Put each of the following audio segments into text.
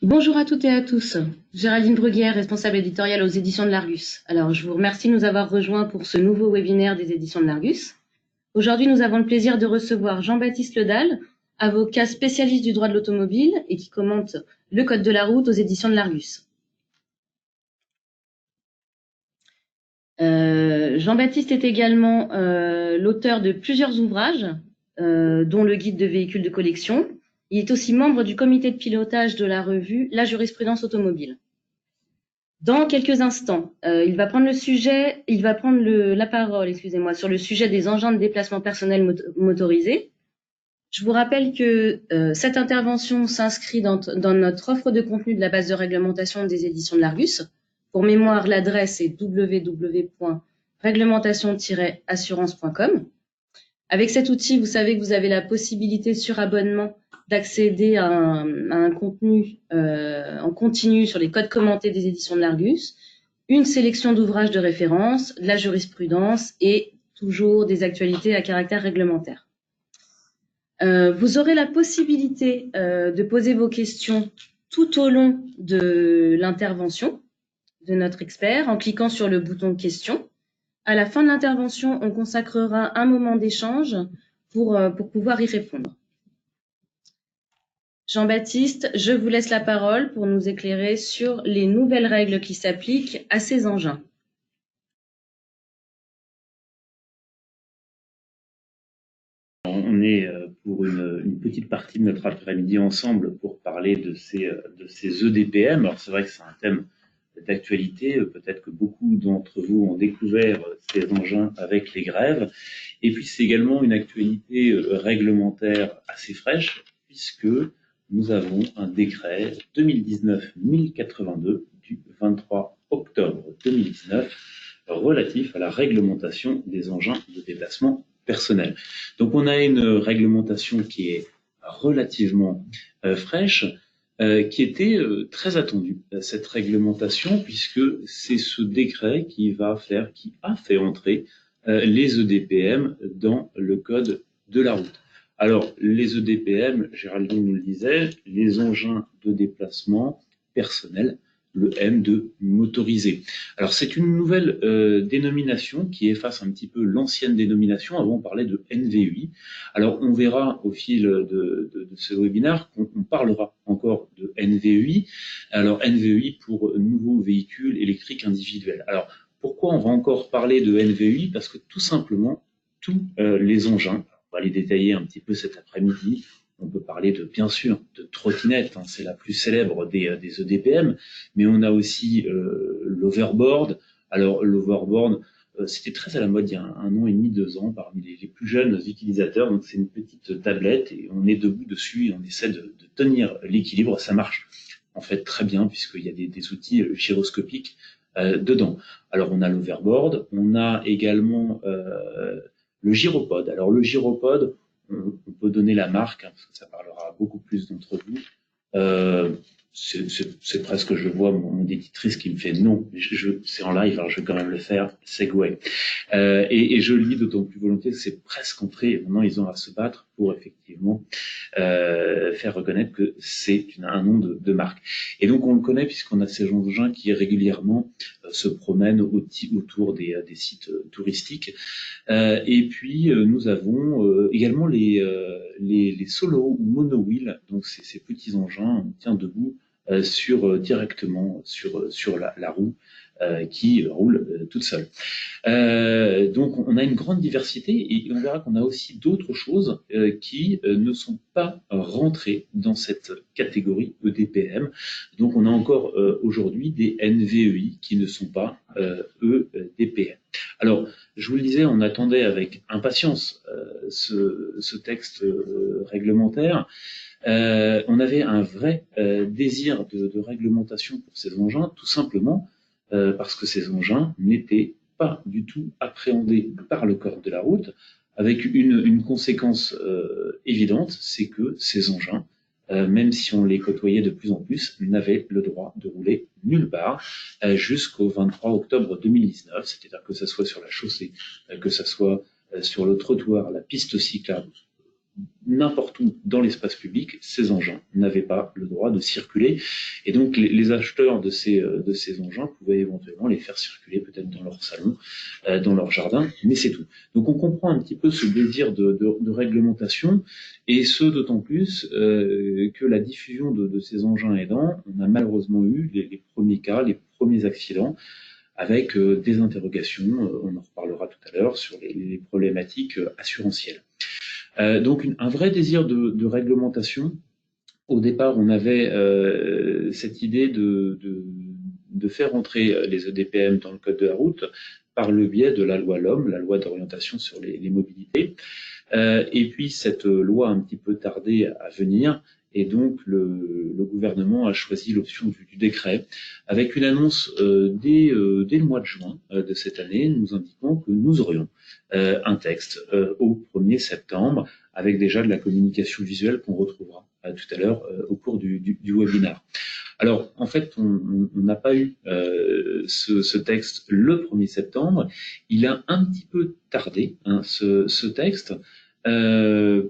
Bonjour à toutes et à tous. Géraldine Bruguière, responsable éditoriale aux éditions de l'Argus. Alors, je vous remercie de nous avoir rejoints pour ce nouveau webinaire des éditions de l'Argus. Aujourd'hui, nous avons le plaisir de recevoir Jean-Baptiste Ledal, avocat spécialiste du droit de l'automobile et qui commente le code de la route aux éditions de l'Argus. Jean-Baptiste est également l'auteur de plusieurs ouvrages, dont le guide de véhicules de collection. Il est aussi membre du comité de pilotage de la revue La jurisprudence automobile. Dans quelques instants, il va prendre la parole, excusez-moi, sur le sujet des engins de déplacement personnel motorisés. Je vous rappelle que cette intervention s'inscrit dans notre offre de contenu de la base de réglementation des éditions de l'Argus. Pour mémoire, l'adresse est www.réglementation-assurance.com. Avec cet outil, vous savez que vous avez la possibilité sur abonnement d'accéder à un contenu en continu sur les codes commentés des éditions de l'Argus, une sélection d'ouvrages de référence, de la jurisprudence et toujours des actualités à caractère réglementaire. Vous aurez la possibilité de poser vos questions tout au long de l'intervention de notre expert en cliquant sur le bouton questions. À la fin de l'intervention, on consacrera un moment d'échange pour pouvoir y répondre. Jean-Baptiste, je vous laisse la parole pour nous éclairer sur les nouvelles règles qui s'appliquent à ces engins. On est pour une petite partie de notre après-midi ensemble pour parler de ces EDPM. Alors c'est vrai que c'est un thème d'actualité. Peut-être que beaucoup d'entre vous ont découvert ces engins avec les grèves. Et puis c'est également une actualité réglementaire assez fraîche puisque nous avons un décret 2019-1082 du 23 octobre 2019 relatif à la réglementation des engins de déplacement personnel. Donc on a une réglementation qui est relativement fraîche, qui était très attendue, cette réglementation, puisque c'est ce décret qui a fait entrer les EDPM dans le code de la route. Alors, les EDPM, Géraldine nous le disait, les engins de déplacement personnel, le M de motorisé. Alors, c'est une nouvelle dénomination qui efface un petit peu l'ancienne dénomination. Avant, on parlait de NVEI. Alors, on verra au fil de ce webinaire qu'on parlera encore de NVEI. Alors, NVEI pour nouveaux véhicules électriques individuels. Alors, pourquoi on va encore parler de NVEI? Parce que tout simplement, tous les engins, on va les détailler un petit peu cet après-midi. On peut parler bien sûr, de trottinette, hein, c'est la plus célèbre des EDPM, mais on a aussi l'overboard. Alors, l'overboard, c'était très à la mode il y a un an et demi, 2 ans, parmi les plus jeunes utilisateurs. Donc, c'est une petite tablette et on est debout dessus et on essaie de tenir l'équilibre. Ça marche en fait très bien puisqu'il y a des outils gyroscopiques dedans. Alors, on a l'overboard, on a également le gyropode. Alors, le gyropode, on peut donner la marque, hein, parce que ça parlera à beaucoup plus d'entre vous. C'est presque, je vois mon éditrice qui me fait non, c'est en live, alors je vais quand même le faire, Segway. Et je le lis d'autant plus volontiers que c'est presque entré, maintenant ils ont à se battre pour effectivement faire reconnaître que c'est un nom de marque. Et donc on le connaît puisqu'on a ces engins qui régulièrement se promènent autour des sites touristiques. Et puis nous avons également les solo ou mono-wheel, donc ces petits engins, on tient debout directement sur la roue qui roule toute seule. Donc on a une grande diversité et on verra qu'on a aussi d'autres choses qui ne sont pas rentrées dans cette catégorie EDPM. Donc on a encore aujourd'hui des NVEI qui ne sont pas EDPM. Alors, je vous le disais, on attendait avec impatience ce texte réglementaire. On avait un vrai désir de réglementation pour ces engins, tout simplement parce que ces engins n'étaient pas du tout appréhendés par le code de la route, avec une conséquence évidente, c'est que ces engins, même si on les côtoyait de plus en plus, n'avaient le droit de rouler nulle part jusqu'au 23 octobre 2019, c'est-à-dire que ce soit sur la chaussée, que ce soit sur le trottoir, la piste cyclable, n'importe où dans l'espace public, ces engins n'avaient pas le droit de circuler. Et donc, les acheteurs de ces engins pouvaient éventuellement les faire circuler peut-être dans leur salon, dans leur jardin, mais c'est tout. Donc, on comprend un petit peu ce désir de réglementation, et ce d'autant plus que la diffusion de ces engins aidants, on a malheureusement eu les premiers cas, les premiers accidents, avec des interrogations, on en reparlera tout à l'heure, sur les problématiques assurantielles. Donc un vrai désir de réglementation. Au départ, on avait cette idée de faire entrer les EDPM dans le code de la route par le biais de la loi LOM, la loi d'orientation sur les mobilités. Et puis cette loi a un petit peu tardé à venir, et donc le gouvernement a choisi l'option du décret, avec une annonce dès le mois de juin de cette année, nous indiquant que nous aurions un texte au 1er septembre, avec déjà de la communication visuelle qu'on retrouvera tout à l'heure au cours du webinaire. Alors, en fait, on n'a pas eu ce texte le 1er septembre. Il a un petit peu tardé, hein, ce texte,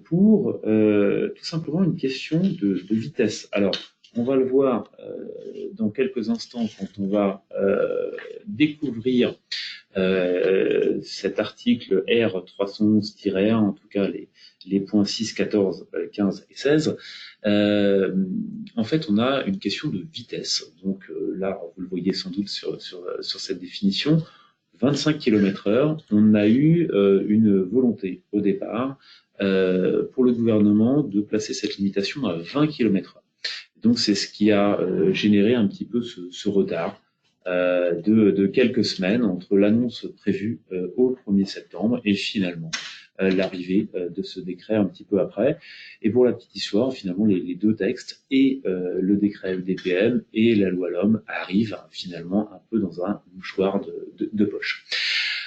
pour tout simplement une question de vitesse. Alors, on va le voir dans quelques instants quand on va découvrir cet article R311-1, en tout cas les points 6, 14, 15 et 16. En fait, on a une question de vitesse. Donc là, vous le voyez sans doute sur cette définition, 25 km/h. On a eu une volonté au départ pour le gouvernement de placer cette limitation à 20 km/h. Donc c'est ce qui a généré un petit peu ce retard de quelques semaines entre l'annonce prévue au 1er septembre et finalement l'arrivée de ce décret un petit peu après. Et pour la petite histoire, finalement, les deux textes, et le décret EDPM et la loi LOM, arrivent finalement un peu dans un mouchoir de poche.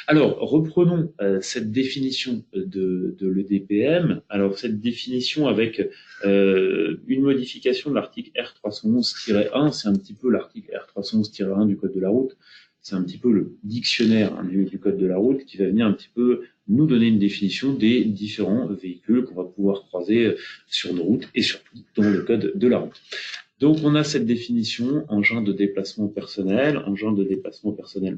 Alors, reprenons cette définition de l'EDPM. Alors, cette définition avec une modification de l'article R311-1, c'est un petit peu l'article R311-1 du Code de la route. C'est un petit peu le dictionnaire du Code de la route qui va venir un petit peu nous donner une définition des différents véhicules qu'on va pouvoir croiser sur nos routes et surtout dans le Code de la route. Donc, on a cette définition, engin de déplacement personnel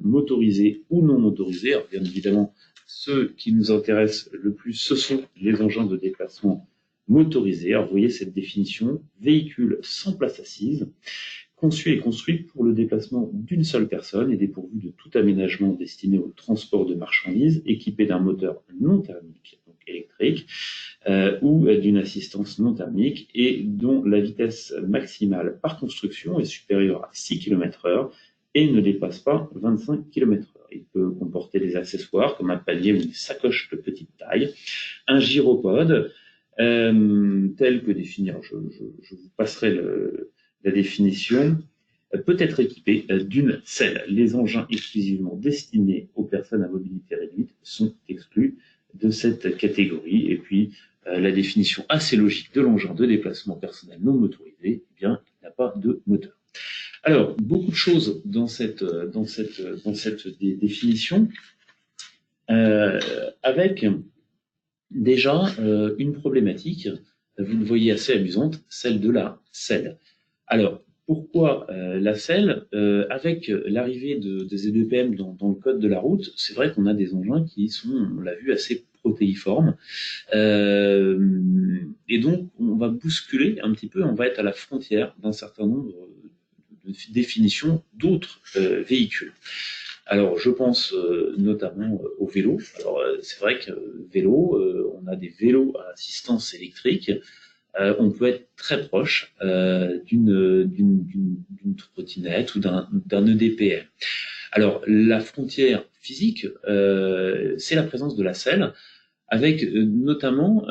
motorisé ou non motorisé. Alors, bien évidemment, ceux qui nous intéressent le plus, ce sont les engins de déplacement motorisés. Alors, vous voyez cette définition, véhicule sans place assise, conçu et construit pour le déplacement d'une seule personne et dépourvu de tout aménagement destiné au transport de marchandises, équipé d'un moteur non thermique, donc électrique, ou d'une assistance non thermique, et dont la vitesse maximale par construction est supérieure à 6 km/h et ne dépasse pas 25 km/h. Il peut comporter des accessoires comme un panier ou une sacoche de petite taille, un gyropode, tel que définir, je vous passerai la définition, peut être équipé d'une selle. Les engins exclusivement destinés aux personnes à mobilité réduite sont exclus de cette catégorie. Et puis, la définition assez logique de l'engin de déplacement personnel non motorisé, eh bien, il n'a pas de moteur. Alors, beaucoup de choses dans cette définition, avec déjà une problématique, vous le voyez, assez amusante, celle de la selle. Alors, pourquoi la selle? Avec l'arrivée des EDPM dans le code de la route, c'est vrai qu'on a des engins qui sont, on l'a vu, assez protéiformes. Et donc, on va bousculer un petit peu, on va être à la frontière d'un certain nombre de définitions d'autres véhicules. Alors, je pense notamment au vélo. Alors, c'est vrai que vélo, on a des vélos à assistance électrique. On peut être très proche d'une trottinette ou d'un EDPM. Alors, la frontière physique, c'est la présence de la selle, avec notamment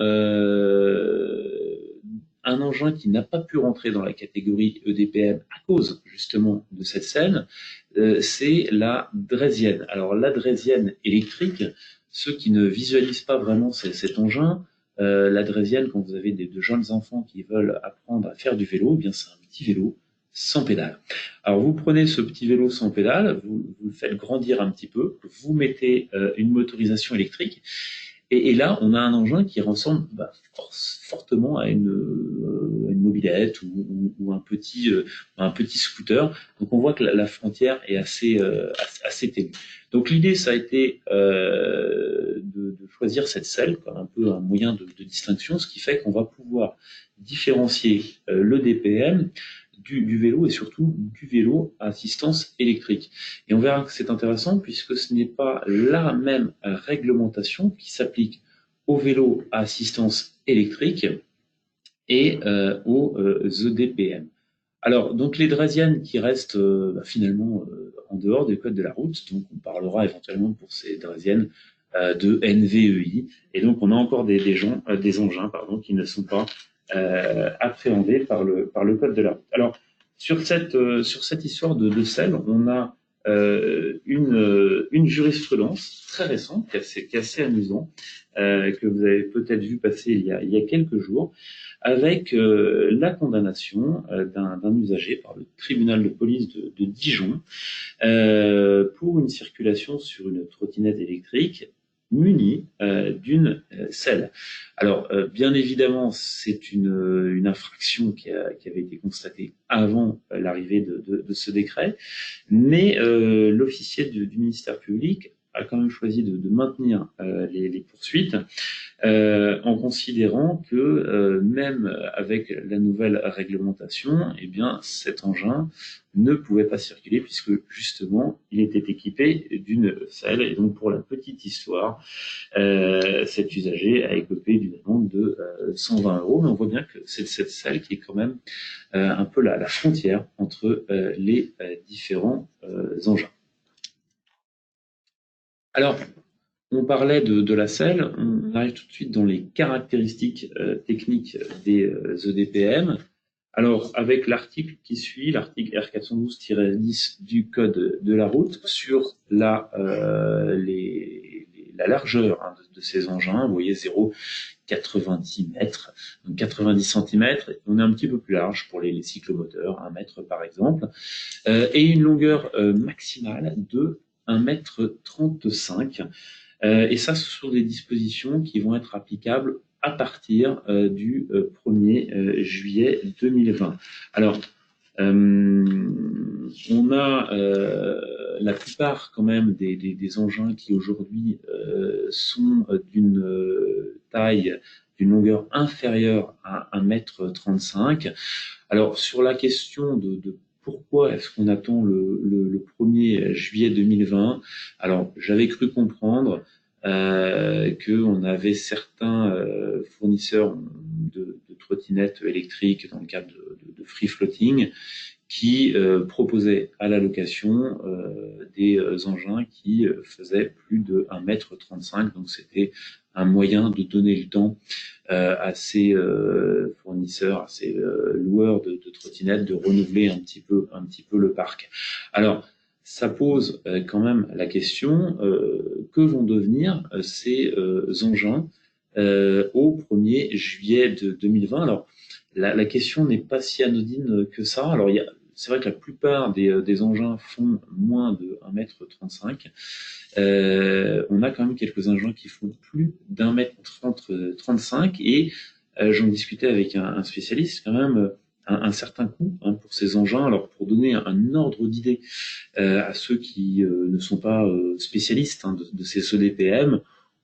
un engin qui n'a pas pu rentrer dans la catégorie EDPM à cause justement de cette selle, c'est la draisienne. Alors, la draisienne électrique, ceux qui ne visualisent pas vraiment cet engin, la draisienne, quand vous avez de jeunes enfants qui veulent apprendre à faire du vélo, eh bien c'est un petit vélo sans pédale. Alors vous prenez ce petit vélo sans pédale, vous le faites grandir un petit peu, vous mettez une motorisation électrique, Et là, on a un engin qui ressemble fortement à une mobilette ou un petit scooter. Donc on voit que la frontière est assez ténue. Donc l'idée, ça a été de choisir cette selle comme un peu un moyen de distinction, ce qui fait qu'on va pouvoir différencier le DPM du vélo et surtout du vélo à assistance électrique. Et on verra que c'est intéressant puisque ce n'est pas la même réglementation qui s'applique au vélo à assistance électrique et aux EDPM. Alors, donc les draisiennes qui restent finalement en dehors des codes de la route, donc on parlera éventuellement pour ces draisiennes de NVEI, et donc on a encore des engins qui ne sont pas appréhendés par le code de la route. Alors, sur cette histoire de selle, on a une jurisprudence très récente, qui est assez amusant, que vous avez peut-être vu passer il y a quelques jours, avec la condamnation d'un usager par le tribunal de police de Dijon pour une circulation sur une trottinette électrique munie d'une selle. Alors, bien évidemment, c'est une infraction qui avait été constatée avant l'arrivée de ce décret, mais l'officier du ministère public a quand même choisi de maintenir les poursuites en considérant que même avec la nouvelle réglementation, eh bien, cet engin ne pouvait pas circuler puisque justement il était équipé d'une selle. Et donc pour la petite histoire, cet usager a écopé d'une amende de 120 €. Mais on voit bien que c'est cette selle qui est quand même un peu la frontière entre les différents engins. Alors, on parlait de la selle, on arrive tout de suite dans les caractéristiques techniques des EDPM. Alors, avec l'article qui suit, l'article R412-10 du Code de la route, sur la largeur de ces engins, vous voyez 0,90 mètres, donc 90 cm, on est un petit peu plus large pour les cyclomoteurs, 1 mètre par exemple, et une longueur maximale de 1,35 m. Et ça, ce sont des dispositions qui vont être applicables à partir du 1er juillet 2020. Alors, on a la plupart quand même des engins qui aujourd'hui sont d'une taille, d'une longueur inférieure à 1,35 m. Alors, sur la question de pourquoi est-ce qu'on attend le 1er juillet 2020? Alors, j'avais cru comprendre qu'on avait certains fournisseurs de trottinettes électriques dans le cadre de free floating qui proposaient à la location des engins qui faisaient plus de 1,35 m. Donc c'était un moyen de donner le temps à ces fournisseurs, à ces loueurs de trottinettes de renouveler un petit peu le parc. Alors, ça pose quand même la question que vont devenir ces engins au 1er juillet 2020. Alors, la question n'est pas si anodine que ça. Alors, c'est vrai que la plupart des engins font moins de 1,35 m. On a quand même quelques engins qui font plus d'1,35 m et j'en discutais avec un spécialiste quand même. Un certain coût pour ces engins. Alors pour donner un ordre d'idée à ceux qui ne sont pas spécialistes de ces EDPM,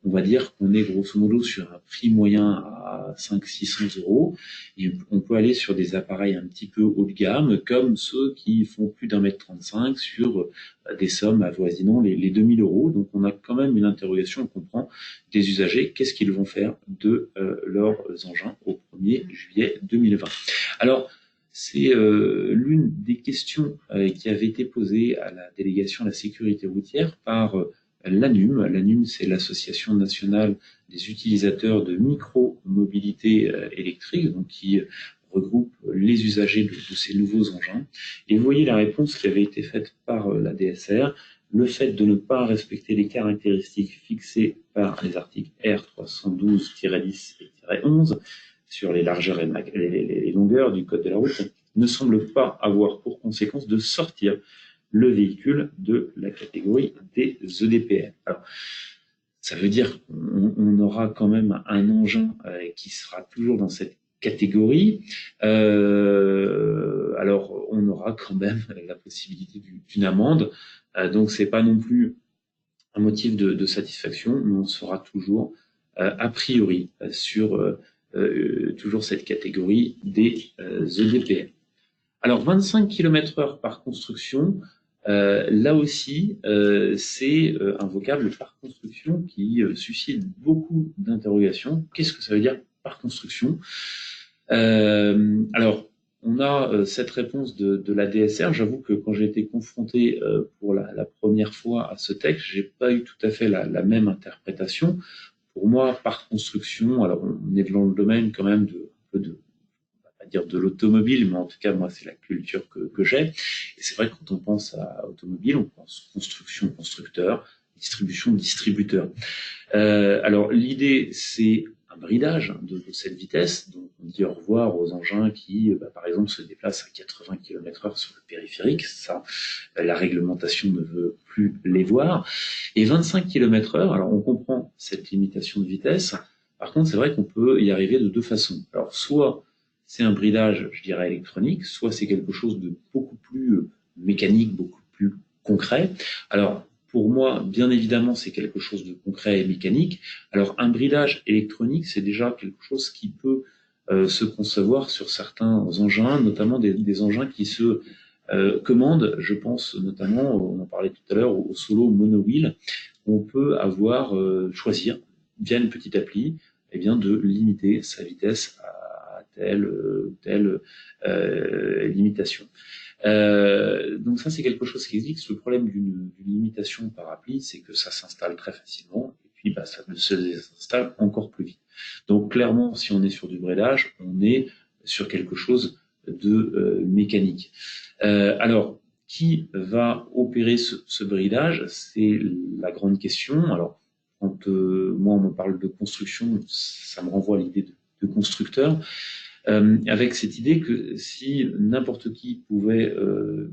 on va dire qu'on est grosso modo sur un prix moyen à 500-600 €. Et on peut aller sur des appareils un petit peu haut de gamme, comme ceux qui font plus d'1,35 m sur des sommes avoisinant les 2000 €. Donc on a quand même une interrogation, on comprend des usagers, qu'est-ce qu'ils vont faire de leurs engins au 1er juillet 2020. Alors, c'est l'une des questions qui avait été posée à la délégation à la sécurité routière par l'ANUM. L'ANUM, c'est l'Association nationale des utilisateurs de micro-mobilité électrique, donc qui regroupe les usagers de ces nouveaux engins. Et vous voyez la réponse qui avait été faite par la DSR. Le fait de ne pas respecter les caractéristiques fixées par les articles R312-10 et 11 sur les largeurs et les longueurs du code de la route, ne semble pas avoir pour conséquence de sortir le véhicule de la catégorie des EDPM. Alors, Ça veut dire qu'on aura quand même un engin qui sera toujours dans cette catégorie. Alors, on aura quand même la possibilité d'une amende. Donc, c'est pas non plus un motif de satisfaction, mais on sera toujours a priori sur toujours cette catégorie des EDPM. Alors, 25 km/h par construction, là aussi, c'est un vocable par construction qui suscite beaucoup d'interrogations. Qu'est-ce que ça veut dire par construction? Alors, on a cette réponse de la DSR. J'avoue que quand j'ai été confronté pour la première fois à ce texte, j'ai pas eu tout à fait la même interprétation. Pour moi, par construction, alors on est dans le domaine quand même un peu de on va dire de l'automobile, mais en tout cas, moi, c'est la culture que j'ai. Et c'est vrai que quand on pense à automobile, on pense construction, constructeur, distribution, distributeur. Alors, l'idée, c'est un bridage de cette vitesse. Donc, on dit au revoir aux engins qui, par exemple, se déplacent à 80 km/h sur le périphérique. Ça, la réglementation ne veut plus les voir. Et 25 km/h, alors on comprend cette limitation de vitesse. Par contre, c'est vrai qu'on peut y arriver de deux façons. Alors, soit c'est un bridage, je dirais, électronique, soit c'est quelque chose de beaucoup plus mécanique, beaucoup plus concret. Alors, pour moi, bien évidemment, c'est quelque chose de concret et mécanique. Alors, un bridage électronique, c'est déjà quelque chose qui peut se concevoir sur certains engins, notamment des engins qui se commandent. Je pense notamment, on en parlait tout à l'heure, au solo monowheel. On peut avoir choisir via une petite appli, eh bien, de limiter sa vitesse à telle limitation. Donc ça, c'est quelque chose qui existe. Le problème d'une limitation par appli, c'est que ça s'installe très facilement et puis ça se désinstalle encore plus vite. Donc clairement, si on est sur du bridage, on est sur quelque chose de mécanique. Alors, qui va opérer ce bridage? C'est la grande question. Alors, quand moi on me parle de construction, ça me renvoie à l'idée de constructeur. Avec cette idée que si n'importe qui pouvait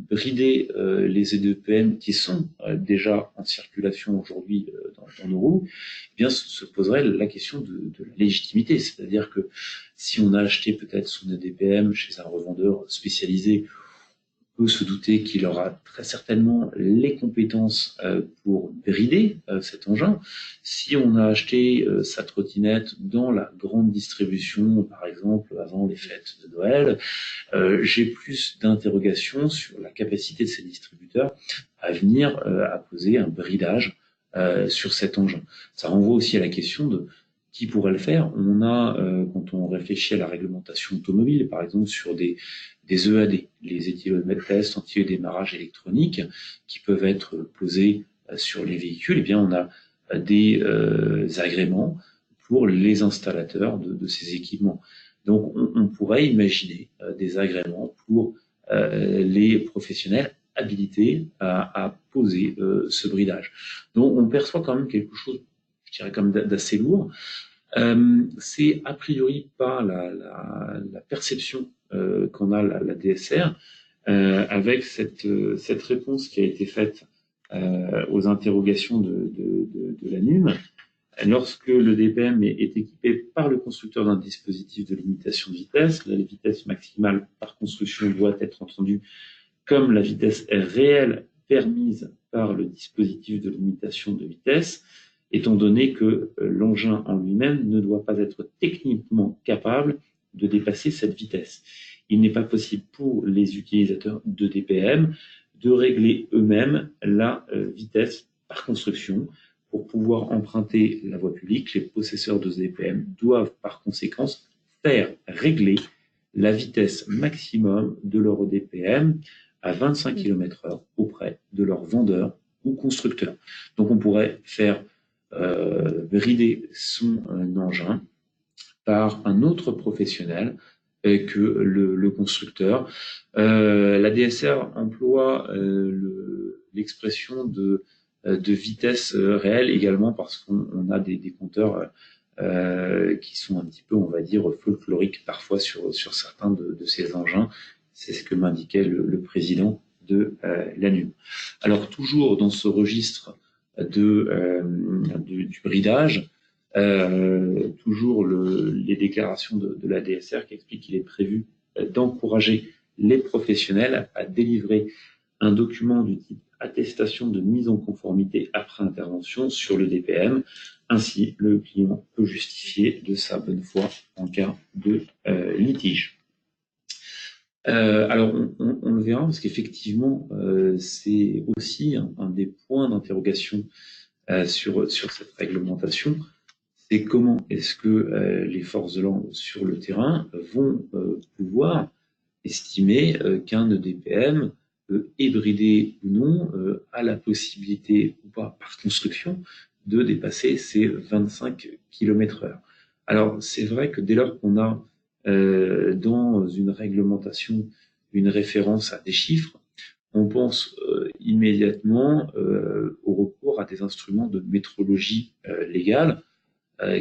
brider les EDPM qui sont déjà en circulation aujourd'hui dans nos roues, eh bien se poserait la question de la légitimité. C'est-à-dire que si on a acheté peut-être son EDPM chez un revendeur spécialisé, peut se douter qu'il aura très certainement les compétences pour brider cet engin. Si on a acheté sa trottinette dans la grande distribution, par exemple avant les fêtes de Noël, j'ai plus d'interrogations sur la capacité de ces distributeurs à venir apposer un bridage sur cet engin. Ça renvoie aussi à la question de qui pourrait le faire. On a, quand on réfléchit à la réglementation automobile, par exemple sur des EAD, les éthylomètres tests anti-démarrage électronique, qui peuvent être posés sur les véhicules, eh bien on a des agréments pour les installateurs de ces équipements. Donc on pourrait imaginer des agréments pour les professionnels habilités à poser ce bridage. Donc on perçoit quand même quelque chose, je dirais, comme d'assez lourd. C'est a priori pas la perception qu'en a la DSR, avec cette réponse qui a été faite aux interrogations de l'ANUM. Lorsque le DPM est équipé par le constructeur d'un dispositif de limitation de vitesse, la vitesse maximale par construction doit être entendue comme la vitesse réelle permise par le dispositif de limitation de vitesse, étant donné que l'engin en lui-même ne doit pas être techniquement capable de dépasser cette vitesse. Il n'est pas possible pour les utilisateurs de DPM de régler eux-mêmes la vitesse par construction. Pour pouvoir emprunter la voie publique, les possesseurs de DPM doivent par conséquent faire régler la vitesse maximum de leur DPM à 25 km/h auprès de leur vendeur ou constructeur. Donc on pourrait faire brider son engin par un autre professionnel que le constructeur. La DSR emploie l'expression de vitesse réelle également parce qu'on a des compteurs qui sont un petit peu, on va dire, folkloriques parfois sur certains de ces engins. C'est ce que m'indiquait le président de l'ANUM. Alors toujours dans ce registre du bridage. Toujours les déclarations de la DSR qui expliquent qu'il est prévu d'encourager les professionnels à délivrer un document du type attestation de mise en conformité après intervention sur le DPM. Ainsi, le client peut justifier de sa bonne foi en cas de litige. Alors, on le verra parce qu'effectivement, c'est aussi un des points d'interrogation sur cette réglementation. C'est comment est-ce que les forces de l'ordre sur le terrain vont pouvoir estimer qu'un EDPM, hybridé ou non, a la possibilité ou pas, par construction, de dépasser ces 25 km/h. Alors, c'est vrai que dès lors qu'on a dans une réglementation une référence à des chiffres, on pense immédiatement au recours à des instruments de métrologie légale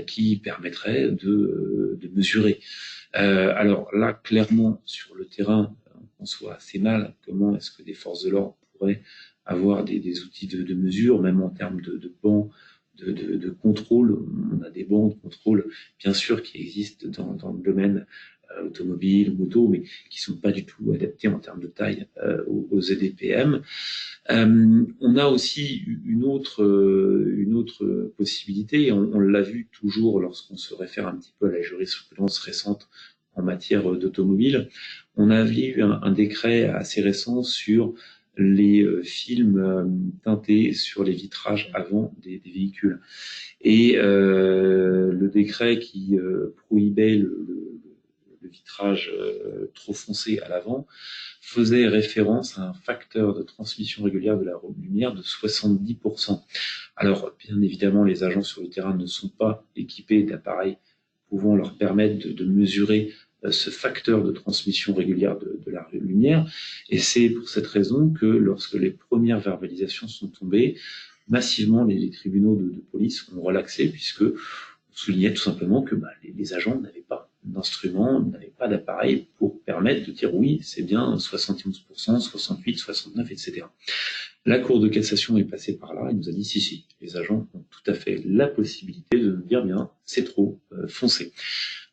qui permettraient de mesurer. Alors là, clairement, sur le terrain, on conçoit assez mal comment est-ce que des forces de l'ordre pourraient avoir des outils de mesure, même en termes de bancs de contrôle. On a des bancs de contrôle, bien sûr, qui existent dans le domaine automobile, moto, mais qui sont pas du tout adaptés en termes de taille aux EDPM. On a aussi une autre possibilité, et on l'a vu toujours lorsqu'on se réfère un petit peu à la jurisprudence récente en matière d'automobile. On avait eu un décret assez récent sur les films teintés sur les vitrages avant des véhicules. Et le décret qui prohibait le vitrage trop foncé à l'avant faisait référence à un facteur de transmission régulière de la lumière de 70%. Alors, bien évidemment, les agents sur le terrain ne sont pas équipés d'appareils pouvant leur permettre de mesurer ce facteur de transmission régulière de la lumière. Et c'est pour cette raison que lorsque les premières verbalisations sont tombées, massivement les tribunaux de police ont relaxé, puisque on soulignait tout simplement que les agents n'avaient pas d'instruments, n'avaient pas d'appareil pour permettre de dire oui, c'est bien 71%, 68, 69, etc. La Cour de cassation est passée par là et nous a dit si, les agents ont tout à fait la possibilité de nous dire bien, c'est trop foncé.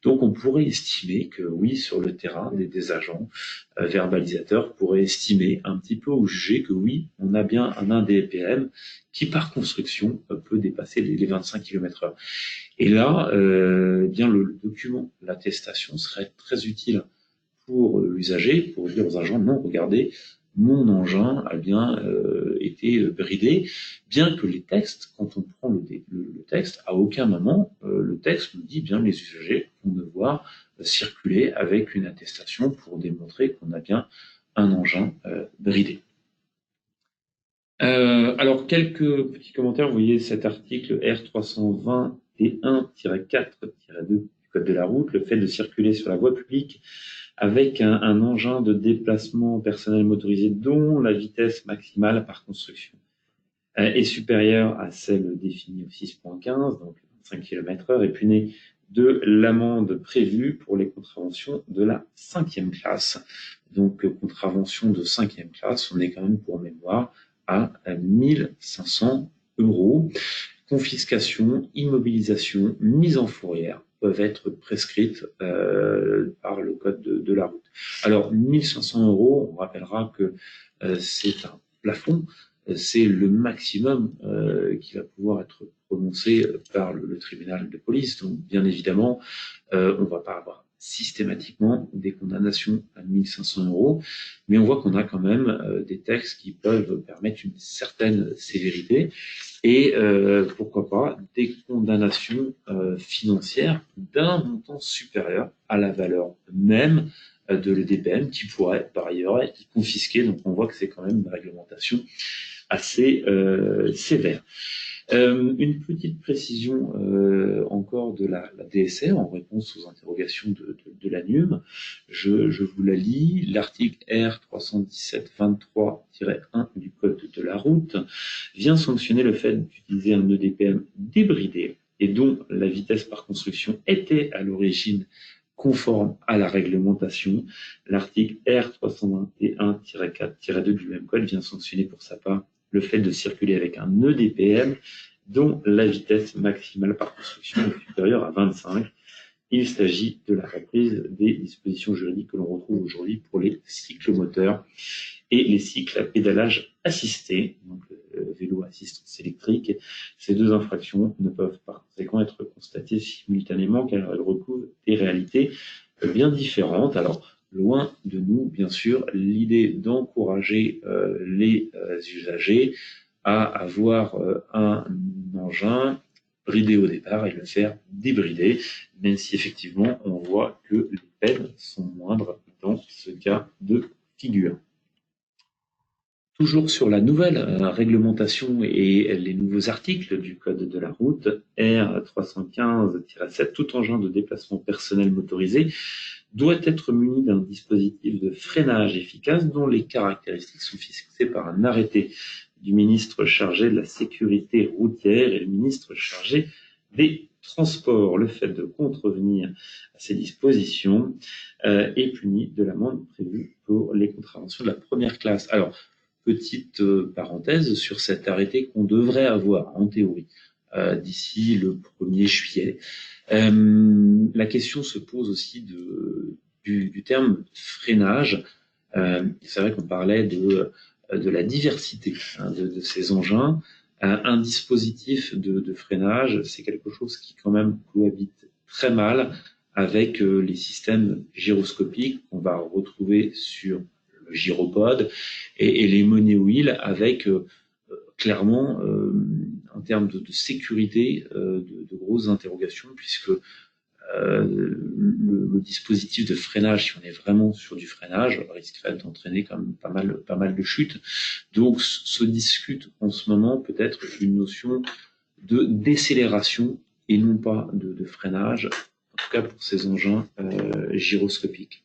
Donc on pourrait estimer que oui, sur le terrain, des agents verbalisateurs pourraient estimer un petit peu ou juger que oui, on a bien un DPM qui par construction peut dépasser les 25 km/h. Et là, bien le document, l'attestation serait très utile pour l'usager, pour dire aux agents non, regardez, mon engin a bien été bridé, bien que les textes, quand on prend le texte, à aucun moment le texte nous dit bien les usagers vont devoir circuler avec une attestation pour démontrer qu'on a bien un engin bridé. Alors, quelques petits commentaires. Vous voyez cet article R321-4-2 du Code de la route, le fait de circuler sur la voie publique avec un engin de déplacement personnel motorisé dont la vitesse maximale par construction est supérieure à celle définie au 6.15, donc 25 km/h, est puni de l'amende prévue pour les contraventions de la 5e classe. Donc, contravention de 5e classe, on est quand même pour mémoire à 1 500 €. Confiscation, immobilisation, mise en fourrière peuvent être prescrites par le code de la route. Alors, 1 500 €, on rappellera que c'est un plafond, c'est le maximum qui va pouvoir être prononcé par le tribunal de police. Donc, bien évidemment, on ne va pas avoir systématiquement des condamnations à 1 500 €, mais on voit qu'on a quand même des textes qui peuvent permettre une certaine sévérité et pourquoi pas des condamnations financières d'un montant supérieur à la valeur même de l'EDPM qui pourrait par ailleurs être confisqué. Donc on voit que c'est quand même une réglementation assez sévère. Une petite précision encore de la DSR en réponse aux interrogations de l'ANUM. Je vous la lis. L'article R317-23-1 du Code de la route vient sanctionner le fait d'utiliser un EDPM débridé et dont la vitesse par construction était à l'origine conforme à la réglementation. L'article R321-4-2 du même code vient sanctionner pour sa part le fait de circuler avec un EDPM dont la vitesse maximale par construction est supérieure à 25. Il s'agit de la reprise des dispositions juridiques que l'on retrouve aujourd'hui pour les cyclomoteurs et les cycles à pédalage assisté, donc vélo assistance électrique. Ces deux infractions ne peuvent par conséquent être constatées simultanément car elles recouvrent des réalités bien différentes. Alors, loin de nous, bien sûr, l'idée d'encourager les usagers à avoir un engin bridé au départ et le faire débrider, même si effectivement on voit que les peines sont moindres dans ce cas de figure. Toujours sur la nouvelle réglementation et les nouveaux articles du Code de la route, R315-7, tout engin de déplacement personnel motorisé doit être muni d'un dispositif de freinage efficace dont les caractéristiques sont fixées par un arrêté du ministre chargé de la sécurité routière et le ministre chargé des transports. Le fait de contrevenir à ces dispositions est puni de l'amende prévue pour les contraventions de la première classe. Alors, petite parenthèse sur cet arrêté qu'on devrait avoir en théorie d'ici le 1er juillet. La question se pose aussi du terme freinage. C'est vrai qu'on parlait de la diversité de ces engins. Un dispositif de freinage, c'est quelque chose qui quand même cohabite très mal avec les systèmes gyroscopiques qu'on va retrouver sur le gyropode et les money wheel avec clairement en termes de sécurité de grosses interrogations puisque le dispositif de freinage, si on est vraiment sur du freinage, risquerait d'entraîner quand même pas mal de chutes. Donc se discute en ce moment peut-être une notion de décélération et non pas de freinage, en tout cas pour ces engins gyroscopiques.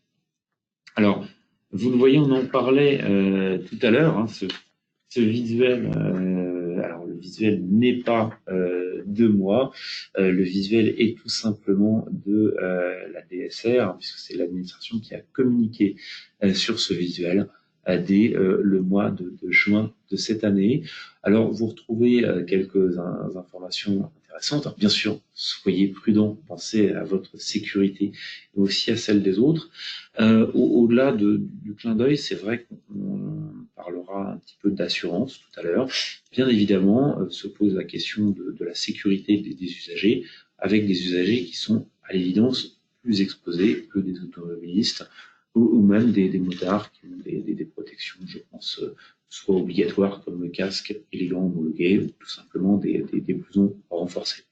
Alors, vous le voyez, on en parlait tout à l'heure, ce visuel. Alors, le visuel n'est pas de moi. Le visuel est tout simplement de la DSR, puisque c'est l'administration qui a communiqué sur ce visuel dès le mois de juin de cette année. Alors, vous retrouvez quelques informations intéressantes. Alors, bien sûr, soyez prudents, pensez à votre sécurité et aussi à celle des autres. Au-delà du clin d'œil, c'est vrai qu'on parlera un petit peu d'assurance tout à l'heure. Bien évidemment, se pose la question de la sécurité des usagers, avec des usagers qui sont à l'évidence plus exposés que des automobilistes ou même des motards qui ont des protections, je pense, soit obligatoires comme le casque et les gants homologués, ou tout simplement des blousons renforcés.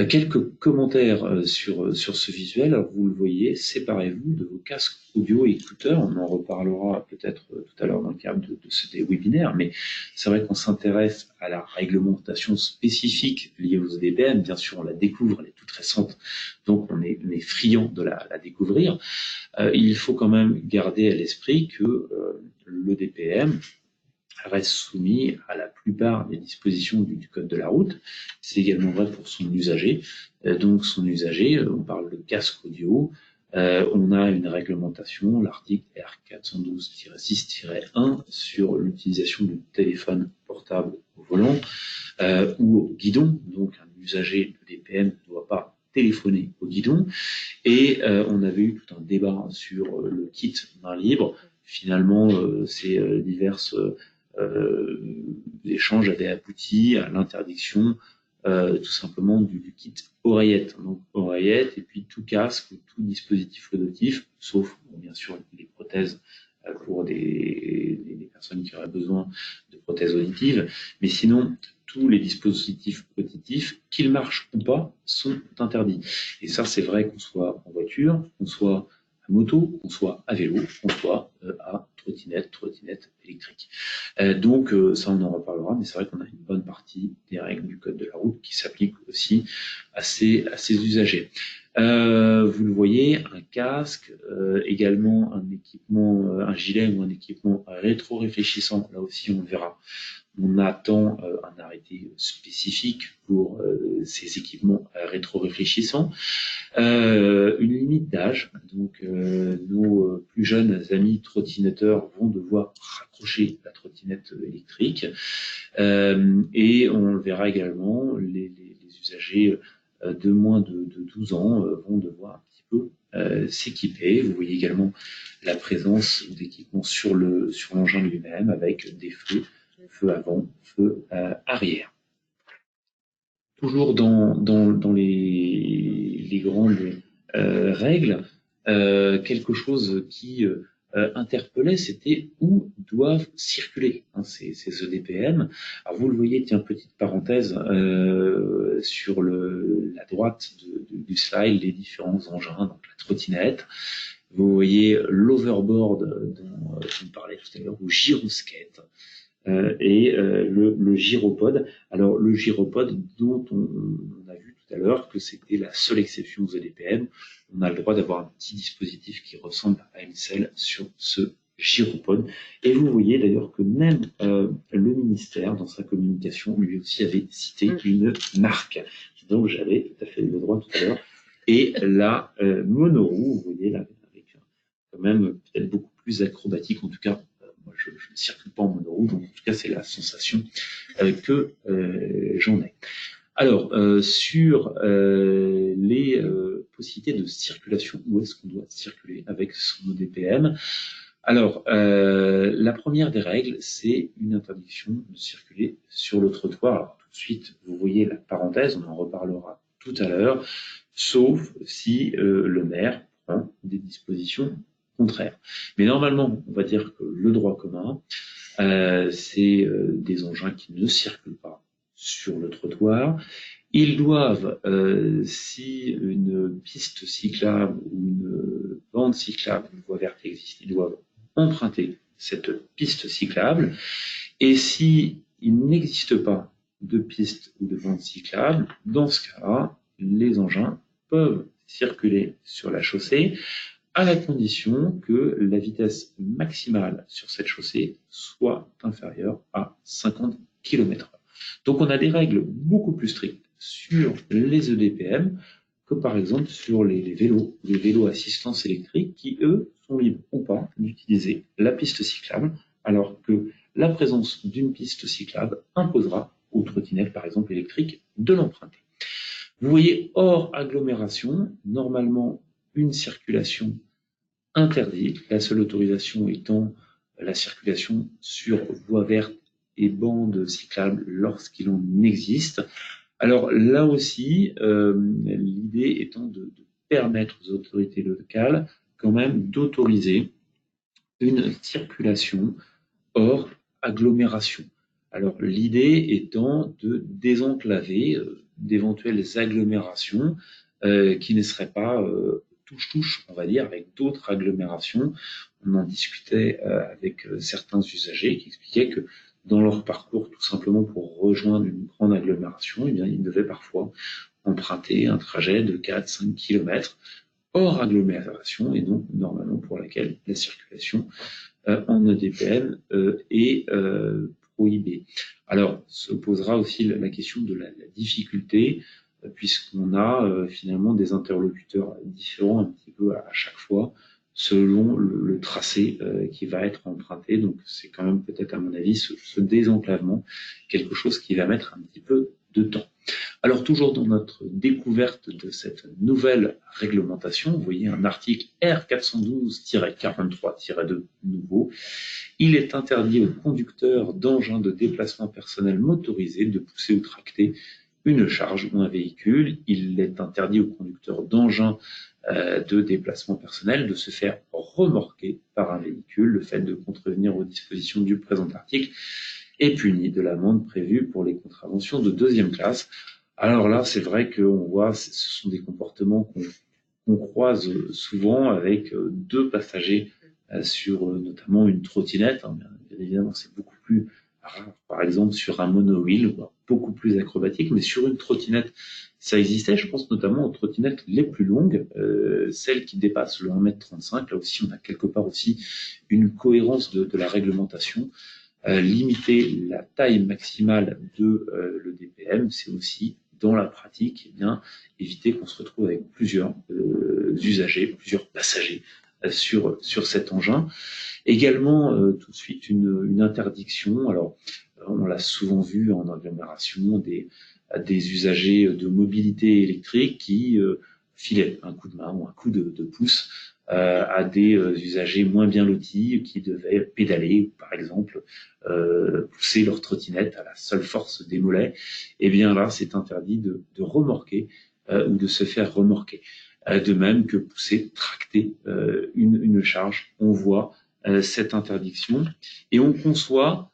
Quelques commentaires sur ce visuel. Alors, vous le voyez, séparez-vous de vos casques audio et écouteurs. On en reparlera peut-être tout à l'heure dans le cadre de ce webinaire, mais c'est vrai qu'on s'intéresse à la réglementation spécifique liée aux EDPM. Bien sûr, on la découvre, elle est toute récente, donc on est friand de la découvrir. Il faut quand même garder à l'esprit que l'EDPM reste soumis à la plupart des dispositions du Code de la route. C'est également vrai pour son usager. Donc son usager, on parle de casque audio, on a une réglementation, l'article R412-6-1 sur l'utilisation du téléphone portable au volant ou au guidon. Donc un usager de DPM ne doit pas téléphoner au guidon. Et on avait eu tout un débat sur le kit main libre. Finalement, ces diverses l'échange avait abouti à l'interdiction tout simplement du kit oreillette. Donc oreillette et puis tout casque ou tout dispositif auditif, sauf bien sûr les prothèses pour des personnes qui auraient besoin de prothèses auditives, mais sinon tous les dispositifs auditifs, qu'ils marchent ou pas, sont interdits. Et ça, c'est vrai qu'on soit en voiture, qu'on soit à moto, qu'on soit à vélo, qu'on soit à trottinette électrique. Donc ça, on en reparlera, mais c'est vrai qu'on a une bonne partie des règles du Code de la route qui s'appliquent aussi à ces usagers. Vous le voyez, un casque, également un équipement, un gilet ou un équipement rétro-réfléchissant. Là aussi, on le verra. On attend un arrêté spécifique pour ces équipements rétro-réfléchissants. Une limite d'âge. Donc, nos plus jeunes amis trottinetteurs vont devoir raccrocher la trottinette électrique. Et on le verra également, les usagers de moins de 12 ans vont devoir un petit peu s'équiper. Vous voyez également la présence d'équipements sur l'engin lui-même avec des feux avant, feux arrière. Toujours dans les grandes règles, quelque chose qui interpellait, c'était où doivent circuler ces EDPM. Alors vous le voyez, tiens, petite parenthèse, sur la droite du slide, les différents engins, donc la trottinette. Vous voyez l'overboard dont on parlait tout à l'heure, ou gyroskate. Et le gyropode. Alors le gyropode dont on a vu tout à l'heure que c'était la seule exception aux EDPM, on a le droit d'avoir un petit dispositif qui ressemble à une selle sur ce gyropode. Et vous voyez d'ailleurs que même le ministère, dans sa communication, lui aussi avait cité une marque. Donc j'avais tout à fait le droit tout à l'heure. Et la monoroue, vous voyez là, avec quand même peut-être beaucoup plus acrobatique, en tout cas. Moi, je ne circule pas en monoroue, donc en tout cas, c'est la sensation que j'en ai. Alors, sur les possibilités de circulation, où est-ce qu'on doit circuler avec son EDPM? Alors, la première des règles, c'est une interdiction de circuler sur le trottoir. Alors, tout de suite, vous voyez la parenthèse, on en reparlera tout à l'heure, sauf si le maire prend des dispositions contraire. Mais normalement, on va dire que le droit commun, c'est des engins qui ne circulent pas sur le trottoir. Ils doivent, si une piste cyclable ou une bande cyclable, une voie verte existe, ils doivent emprunter cette piste cyclable. Et si il n'existe pas de piste ou de bande cyclable, dans ce cas-là, les engins peuvent circuler sur la chaussée, à la condition que la vitesse maximale sur cette chaussée soit inférieure à 50 km/h. Donc on a des règles beaucoup plus strictes sur les EDPM que par exemple sur les vélos assistance électrique qui, eux, sont libres ou pas d'utiliser la piste cyclable, alors que la présence d'une piste cyclable imposera aux trottinettes, par exemple électriques, de l'emprunter. Vous voyez, hors agglomération, normalement, une circulation interdite, la seule autorisation étant la circulation sur voie verte et bande cyclable lorsqu'il en existe. Alors là aussi, l'idée étant de permettre aux autorités locales quand même d'autoriser une circulation hors agglomération. Alors l'idée étant de désenclaver d'éventuelles agglomérations qui ne seraient pas touche-touche, on va dire, avec d'autres agglomérations. On en discutait avec certains usagers qui expliquaient que dans leur parcours, tout simplement pour rejoindre une grande agglomération, eh bien, ils devaient parfois emprunter un trajet de 4-5 km hors agglomération et donc normalement pour laquelle la circulation en EDPM est prohibée. Alors, se posera aussi la question de la difficulté, puisqu'on a finalement des interlocuteurs différents un petit peu à chaque fois, selon le tracé qui va être emprunté. Donc, c'est quand même peut-être, à mon avis, ce désenclavement, quelque chose qui va mettre un petit peu de temps. Alors, toujours dans notre découverte de cette nouvelle réglementation, vous voyez un article R412-43-2 nouveau. Il est interdit aux conducteurs d'engins de déplacement personnel motorisés de pousser ou tracter une charge ou un véhicule. Il est interdit aux conducteurs d'engins de déplacement personnel de se faire remorquer par un véhicule. Le fait de contrevenir aux dispositions du présent article est puni de l'amende prévue pour les contraventions de deuxième classe. Alors là, c'est vrai qu'on voit, ce sont des comportements qu'on croise souvent avec deux passagers sur notamment une trottinette. Bien évidemment, c'est beaucoup plus rare, par exemple, sur un monowheel, beaucoup plus acrobatique, mais sur une trottinette, ça existait. Je pense notamment aux trottinettes les plus longues, celles qui dépassent le 1,35 m. Là aussi, on a quelque part aussi une cohérence de la réglementation. Limiter la taille maximale de l'EDPM, c'est aussi, dans la pratique, eh bien, éviter qu'on se retrouve avec plusieurs usagers, plusieurs passagers sur cet engin. Également, tout de suite, une interdiction. Alors, on l'a souvent vu en agglomération, des usagers de mobilité électrique qui filaient un coup de main ou un coup de pouce à des usagers moins bien lotis qui devaient pédaler, par exemple, pousser leur trottinette à la seule force des mollets. Et bien là, c'est interdit de remorquer ou de se faire remorquer. De même que pousser, tracter une charge. On voit cette interdiction et on conçoit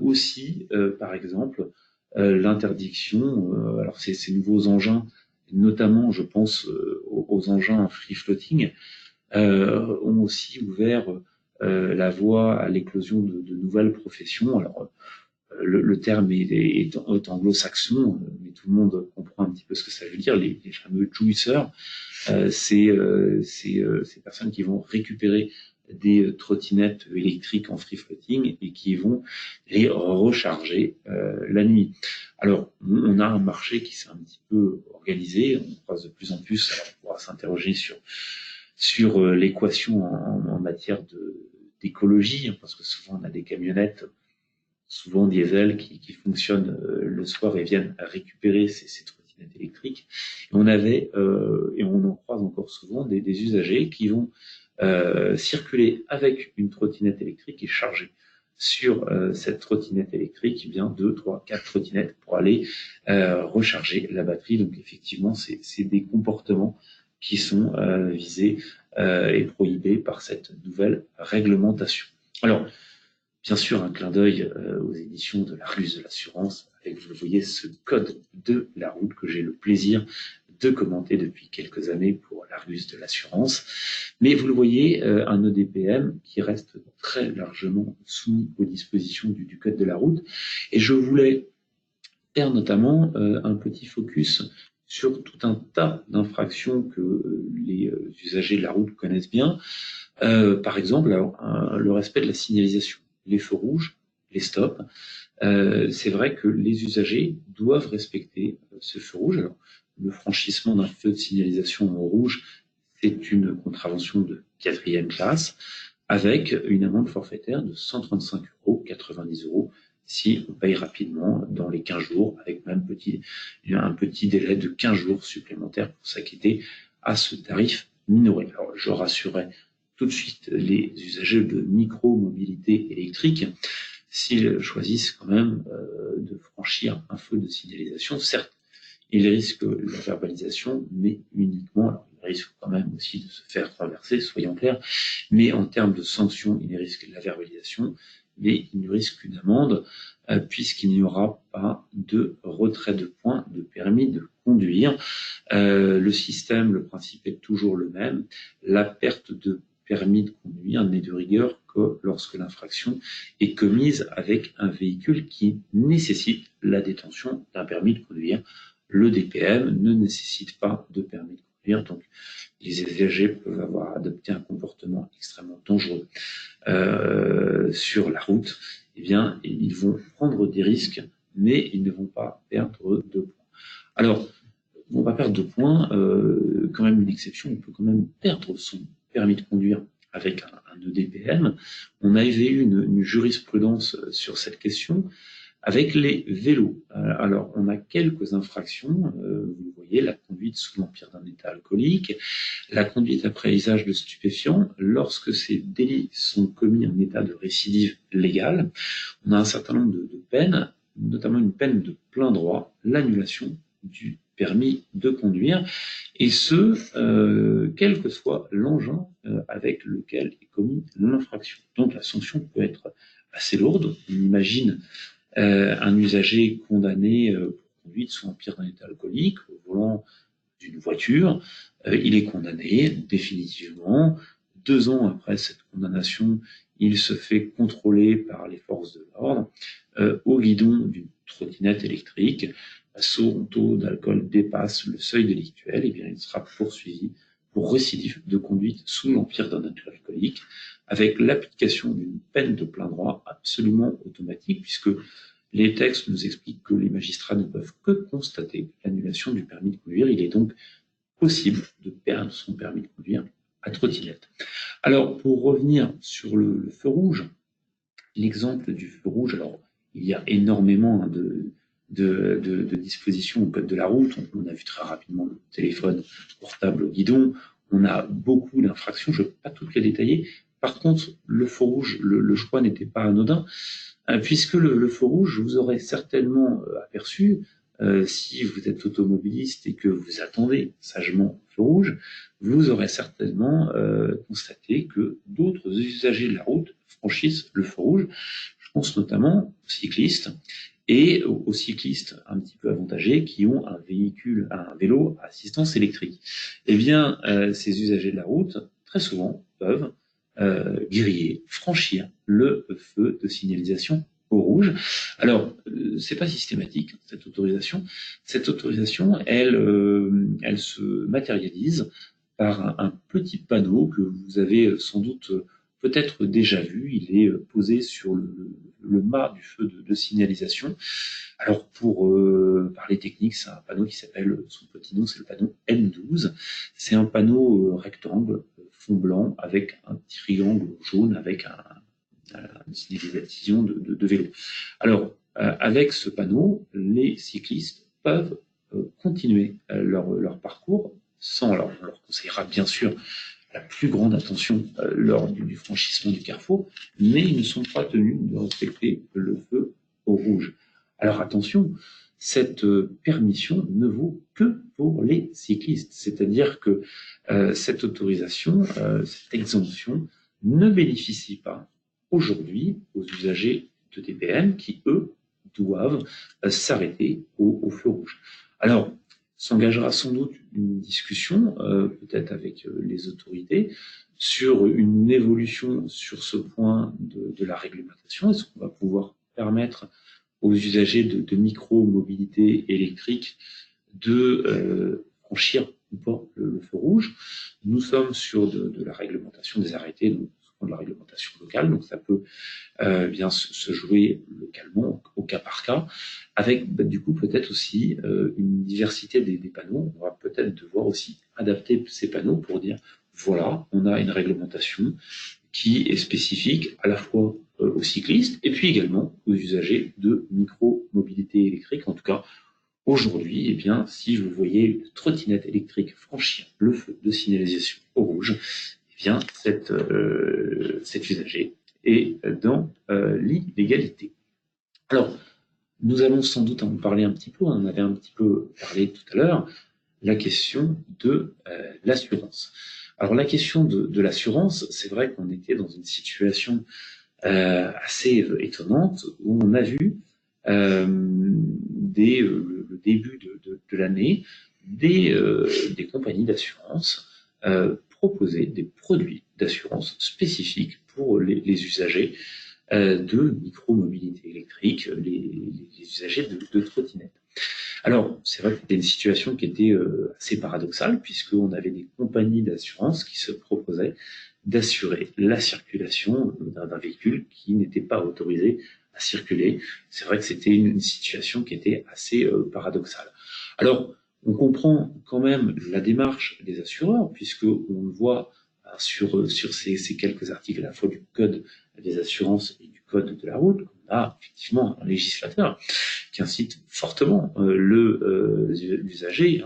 aussi, par exemple, l'interdiction. Alors ces nouveaux engins, notamment, je pense aux engins free floating, ont aussi ouvert la voie à l'éclosion de nouvelles professions. Alors, le terme est anglo-saxon, mais tout le monde comprend un petit peu ce que ça veut dire. Les fameux juiceurs, c'est ces personnes qui vont récupérer des trottinettes électriques en free floating et qui vont les recharger la nuit. Alors, on a un marché qui s'est un petit peu organisé, on croise de plus en plus, alors on pourra s'interroger sur l'équation en matière d'écologie, parce que souvent on a des camionnettes, souvent diesel, qui fonctionnent le soir et viennent récupérer ces trottinettes électriques. Et on avait, et on en croise encore souvent, des usagers qui vont circuler avec une trottinette électrique et charger sur cette trottinette électrique, eh bien 2, 3, 4 trottinettes pour aller recharger la batterie. Donc effectivement, c'est des comportements qui sont visés et prohibés par cette nouvelle réglementation. Alors, bien sûr, un clin d'œil aux éditions de l'Argus de l'assurance, avec, vous le voyez, ce code de la route que j'ai le plaisir de commenter depuis quelques années pour l'Argus de l'assurance. Mais vous le voyez, un EDPM qui reste très largement soumis aux dispositions du code de la route. Et je voulais faire notamment un petit focus sur tout un tas d'infractions que les usagers de la route connaissent bien. Par exemple, le respect de la signalisation, les feux rouges, les stops. C'est vrai que les usagers doivent respecter ce feu rouge. Alors, le franchissement d'un feu de signalisation en rouge, c'est une contravention de 4e classe, avec une amende forfaitaire de 135 €, 90 € si on paye rapidement dans les 15 jours, avec même un petit délai de 15 jours supplémentaires pour s'acquitter à ce tarif minoré. Alors, je rassurerai tout de suite les usagers de micro-mobilité électrique s'ils choisissent quand même de franchir un feu de signalisation. Certes, ils risquent la verbalisation, mais uniquement, alors ils risquent quand même aussi de se faire traverser, soyons clairs, mais en termes de sanctions, ils risquent la verbalisation, mais ils ne risquent qu'une amende, puisqu'il n'y aura pas de retrait de points de permis de conduire. Le système, le principe est toujours le même. La perte de permis de conduire n'est de rigueur que lorsque l'infraction est commise avec un véhicule qui nécessite la détention d'un permis de conduire. Le DPM ne nécessite pas de permis de conduire, donc les usagers peuvent avoir adopté un comportement extrêmement dangereux sur la route. Eh bien, ils vont prendre des risques, mais ils ne vont pas perdre de points. Alors, ils ne vont pas perdre de points, quand même une exception, on peut quand même perdre son permis de conduire avec un EDPM. On avait eu une jurisprudence sur cette question avec les vélos. Alors, on a quelques infractions. Vous le voyez, la conduite sous l'empire d'un état alcoolique, la conduite après usage de stupéfiants, lorsque ces délits sont commis en état de récidive légale. On a un certain nombre de peines, notamment une peine de plein droit, l'annulation du permis de conduire, et ce, quel que soit l'engin avec lequel est commis l'infraction. Donc la sanction peut être assez lourde. On imagine un usager condamné pour conduite sous empire d'un état alcoolique au volant d'une voiture, il est condamné définitivement. 2 ans après cette condamnation, il se fait contrôler par les forces de l'ordre au guidon d'une trottinette électrique. Son taux d'alcool dépasse le seuil délictuel, et bien il sera poursuivi pour récidive de conduite sous l'empire d'un alcoolique, avec l'application d'une peine de plein droit absolument automatique, puisque les textes nous expliquent que les magistrats ne peuvent que constater l'annulation du permis de conduire. Il est donc possible de perdre son permis de conduire à trottinette. Alors, pour revenir sur le feu rouge, l'exemple du feu rouge, alors il y a énormément de dispositions au code de la route. On a vu très rapidement le téléphone portable au guidon. On a beaucoup d'infractions, je ne vais pas toutes les détailler. Par contre, le feu rouge, le choix n'était pas anodin, puisque le feu rouge, vous aurez certainement aperçu, si vous êtes automobiliste et que vous attendez sagement le feu rouge, vous aurez certainement constaté que d'autres usagers de la route franchissent le feu rouge. Je pense notamment aux cyclistes et aux cyclistes un petit peu avantagés qui ont un vélo à assistance électrique. Eh bien, ces usagers de la route, très souvent, peuvent griller, franchir le feu de signalisation au rouge. Alors, c'est pas systématique, cette autorisation. Cette autorisation, elle se matérialise par un petit panneau que vous avez sans doute peut-être déjà vu. Il est posé sur le mât du feu de signalisation. Alors, pour parler technique, c'est un panneau qui s'appelle, son petit nom, c'est le panneau N12. C'est un panneau rectangle, fond blanc, avec un triangle jaune, avec une signalisation de vélo. Alors, avec ce panneau, les cyclistes peuvent continuer leur parcours sans, alors on leur conseillera bien sûr la plus grande attention lors du franchissement du carrefour, mais ils ne sont pas tenus de respecter le feu au rouge. Alors attention, cette permission ne vaut que pour les cyclistes, c'est-à-dire que cette autorisation, cette exemption ne bénéficie pas aujourd'hui aux usagers de DPM qui, eux, doivent s'arrêter au feu rouge. Alors, s'engagera sans doute une discussion, peut-être avec les autorités, sur une évolution sur ce point de la réglementation. Est-ce qu'on va pouvoir permettre aux usagers de micro-mobilité électrique de franchir ou pas le feu rouge? Nous sommes sur de la réglementation des arrêtés, donc de la réglementation locale, donc ça peut bien se jouer localement au cas par cas, avec du coup peut-être aussi une diversité des panneaux. On va peut-être devoir aussi adapter ces panneaux pour dire voilà, on a une réglementation qui est spécifique à la fois aux cyclistes et puis également aux usagers de micro-mobilité électrique. En tout cas, aujourd'hui, eh bien, si vous voyez une trottinette électrique franchir le feu de signalisation au rouge, eh bien, cet usager est dans l'illégalité. Alors, nous allons sans doute en parler un petit peu, on en avait un petit peu parlé tout à l'heure, la question de l'assurance. Alors, la question de l'assurance, c'est vrai qu'on était dans une situation assez étonnante où on a vu dès le début de l'année des compagnies d'assurance proposer des produits d'assurance spécifiques pour les usagers de micro-mobilité électrique, les usagers de trottinettes. Alors, c'est vrai que c'était une situation qui était assez paradoxale, puisqu'on avait des compagnies d'assurance qui se proposaient d'assurer la circulation d'un véhicule qui n'était pas autorisé à circuler. C'est vrai que c'était une situation qui était assez paradoxale. Alors, on comprend quand même la démarche des assureurs, puisqu'on le voit sur ces quelques articles à la fois du Code des assurances et du Code de la route. On a effectivement un législateur qui incite fortement l'usager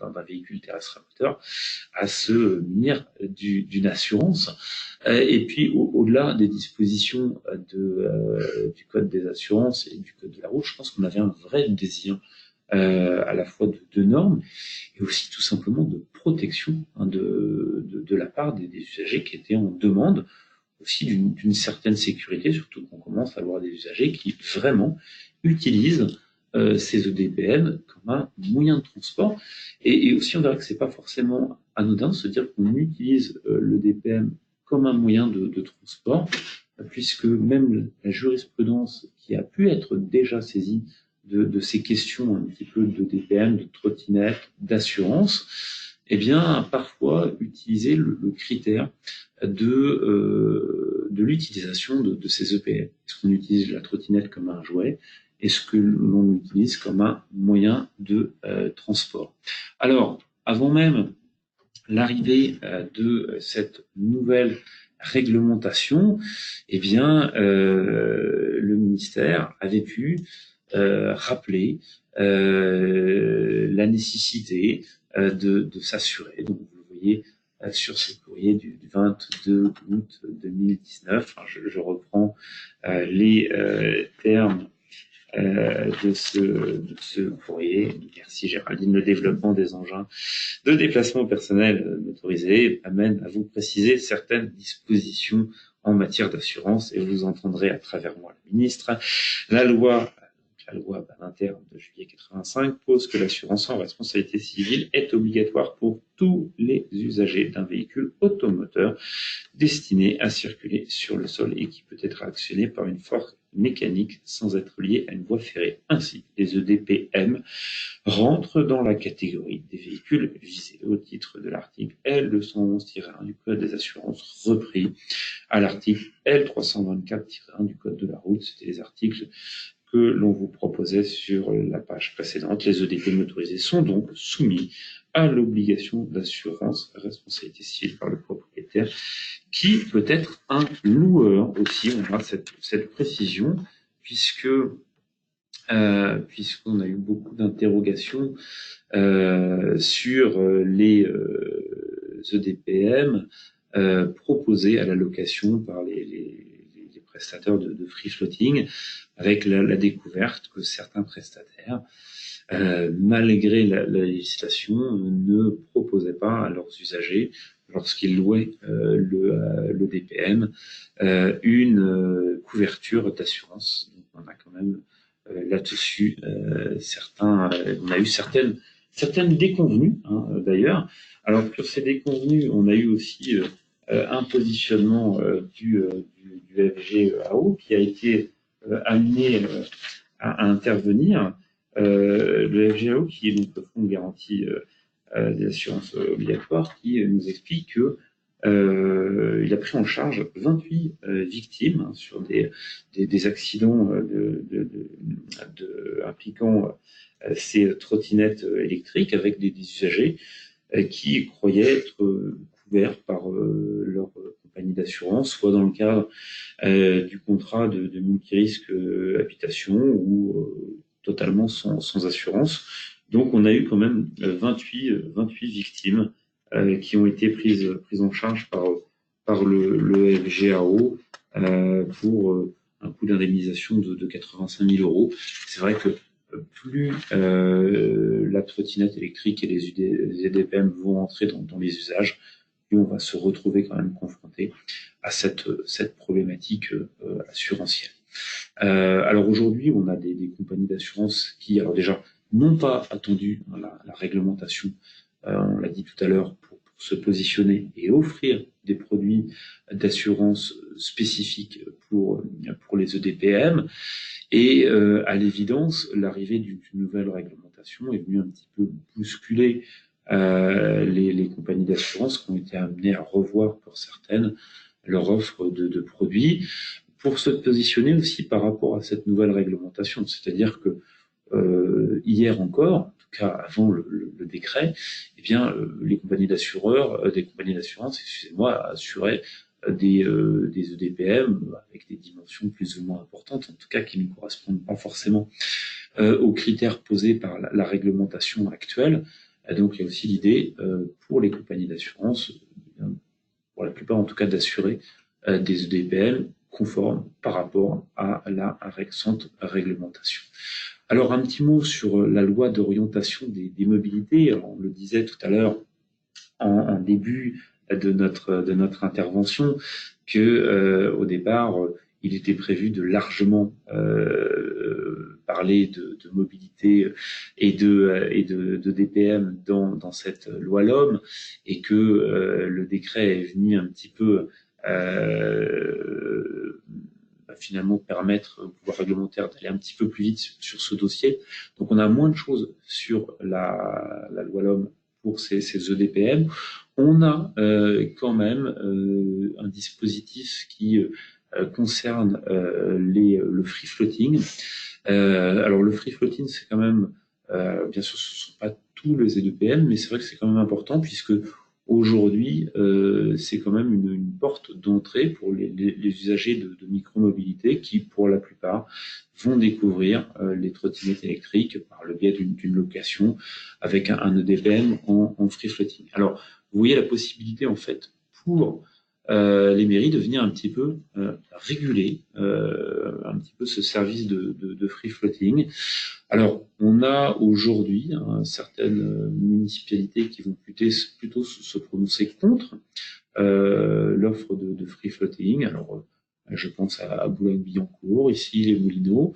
d'un véhicule terrestre à moteur à se munir d'une assurance. Et puis, au-delà des dispositions du Code des assurances et du Code de la route, je pense qu'on avait un vrai désir à la fois de normes et aussi tout simplement de protection de la part des usagers qui étaient en demande aussi d'une certaine sécurité, surtout qu'on commence à avoir des usagers qui vraiment utilisent ces EDPM comme un moyen de transport. Et aussi, on verra que c'est pas forcément anodin de se dire qu'on utilise le DPM comme un moyen de transport puisque même la jurisprudence qui a pu être déjà saisie de ces questions un petit peu de DPM, de trottinette, d'assurance, eh bien, a parfois utilisé le critère de l'utilisation de ces EPM. Est-ce qu'on utilise la trottinette comme un jouet? Est-ce que l'on l'utilise comme un moyen de transport? Alors, avant même l'arrivée de cette nouvelle réglementation, eh bien, le ministère avait pu rappeler la nécessité de s'assurer. Donc, vous le voyez sur ce courrier du 22 août 2019. Enfin, je reprends les termes de ce courrier. Merci Géraldine. Le développement des engins de déplacement personnel motorisé amène à vous préciser certaines dispositions en matière d'assurance, et vous entendrez à travers moi le ministre. La loi Badinter de juillet 85 pose que l'assurance en responsabilité civile est obligatoire pour tous les usagers d'un véhicule automoteur destiné à circuler sur le sol et qui peut être actionné par une force mécanique sans être lié à une voie ferrée. Ainsi, les EDPM rentrent dans la catégorie des véhicules visés au titre de l'article L211-1 du Code des assurances, repris à l'article L324-1 du Code de la route. C'était les articles que l'on vous proposait sur la page précédente. Les EDP motorisés sont donc soumis à l'obligation d'assurance responsabilité civile par le propriétaire, qui peut être un loueur aussi. On a cette précision, puisqu'on a eu beaucoup d'interrogations sur les EDPM proposés à la location par les prestataires de free floating, avec la découverte que certains prestataires, malgré la législation, ne proposaient pas à leurs usagers, lorsqu'ils louaient le DPM, une couverture d'assurance. Donc on a quand même là-dessus on a eu certaines déconvenues, d'ailleurs. Alors sur ces déconvenues, on a eu aussi un positionnement du FGAO qui a été amené à intervenir. Le FGAO, qui est donc le Fonds de garantie des assurances obligatoires, qui nous explique que il a pris en charge 28 victimes sur des accidents impliquant ces trottinettes électriques avec des usagers qui croyaient être couverts par leur compagnie d'assurance, soit dans le cadre du contrat de multirisque habitation ou totalement sans assurance. Donc on a eu quand même 28 victimes qui ont été prises en charge par le FGAO pour un coût d'indemnisation de 85 000 euros. C'est vrai que plus la trottinette électrique et les EDPM vont entrer dans les usages, plus on va se retrouver quand même confronté à cette problématique assurantielle. Alors aujourd'hui, on a des compagnies d'assurance qui, alors déjà, n'ont pas attendu la réglementation, on l'a dit tout à l'heure, pour se positionner et offrir des produits d'assurance spécifiques pour les EDPM. Et à l'évidence, l'arrivée d'une nouvelle réglementation est venue un petit peu bousculer les compagnies d'assurance qui ont été amenées à revoir pour certaines leur offre de produits pour se positionner aussi par rapport à cette nouvelle réglementation. C'est-à-dire que hier encore, en tout cas avant le décret, eh bien les compagnies d'assurance, assuraient des EDPM avec des dimensions plus ou moins importantes, en tout cas qui ne correspondent pas forcément aux critères posés par la réglementation actuelle. Donc il y a aussi l'idée pour les compagnies d'assurance, pour la plupart en tout cas, d'assurer des EDPM conformes par rapport à la récente réglementation. Alors un petit mot sur la loi d'orientation des mobilités. Alors, on le disait tout à l'heure en début de notre intervention que au départ il était prévu de largement parler de mobilité et de DPM dans cette loi LOM, et que le décret est venu un petit peu finalement permettre au pouvoir réglementaire d'aller un petit peu plus vite sur ce dossier. Donc on a moins de choses sur la loi LOM pour ces EDPM. On a quand même un dispositif qui concerne le free floating. Alors le free floating, c'est quand même, bien sûr, ce ne sont pas tous les EDPM, mais c'est vrai que c'est quand même important puisque aujourd'hui, c'est quand même une porte d'entrée pour les usagers de micromobilité qui, pour la plupart, vont découvrir les trottinettes électriques par le biais d'une location avec un EDPM en free floating. Alors, vous voyez la possibilité, en fait, pour les mairies de venir un petit peu réguler un petit peu ce service de free floating. Alors, on a aujourd'hui certaines municipalités qui vont plutôt se prononcer contre l'offre de free floating. Alors, je pense à Boulogne-Billancourt, ici les Moulineaux,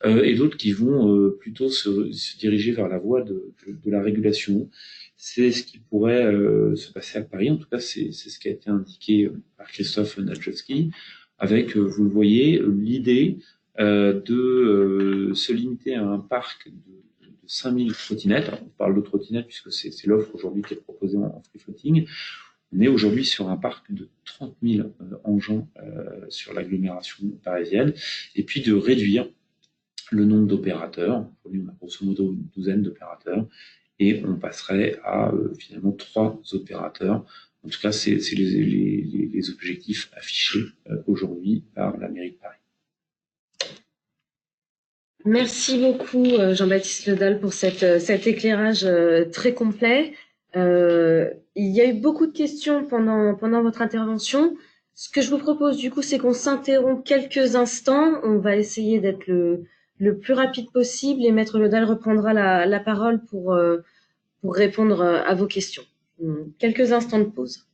et d'autres qui vont plutôt se diriger vers la voie de la régulation. C'est ce qui pourrait se passer à Paris. En tout cas, c'est ce qui a été indiqué par Christophe Nadjowski, avec, vous le voyez, l'idée de se limiter à un parc de 5000 trottinettes. Alors, on parle de trottinettes puisque c'est l'offre aujourd'hui qui est proposée en free floating. On est aujourd'hui sur un parc de 30 000 engins sur l'agglomération parisienne, et puis de réduire le nombre d'opérateurs. Aujourd'hui, on a grosso modo une douzaine d'opérateurs, et on passerait à finalement 3 opérateurs. En tout cas, c'est les objectifs affichés aujourd'hui par la mairie de Paris. Merci beaucoup Jean-Baptiste Ledal pour cet éclairage très complet. Il y a eu beaucoup de questions pendant votre intervention. Ce que je vous propose du coup, c'est qu'on s'interrompt quelques instants. On va essayer d'être le plus rapide possible et Maître Ledal reprendra la parole pour répondre à vos questions. Quelques instants de pause.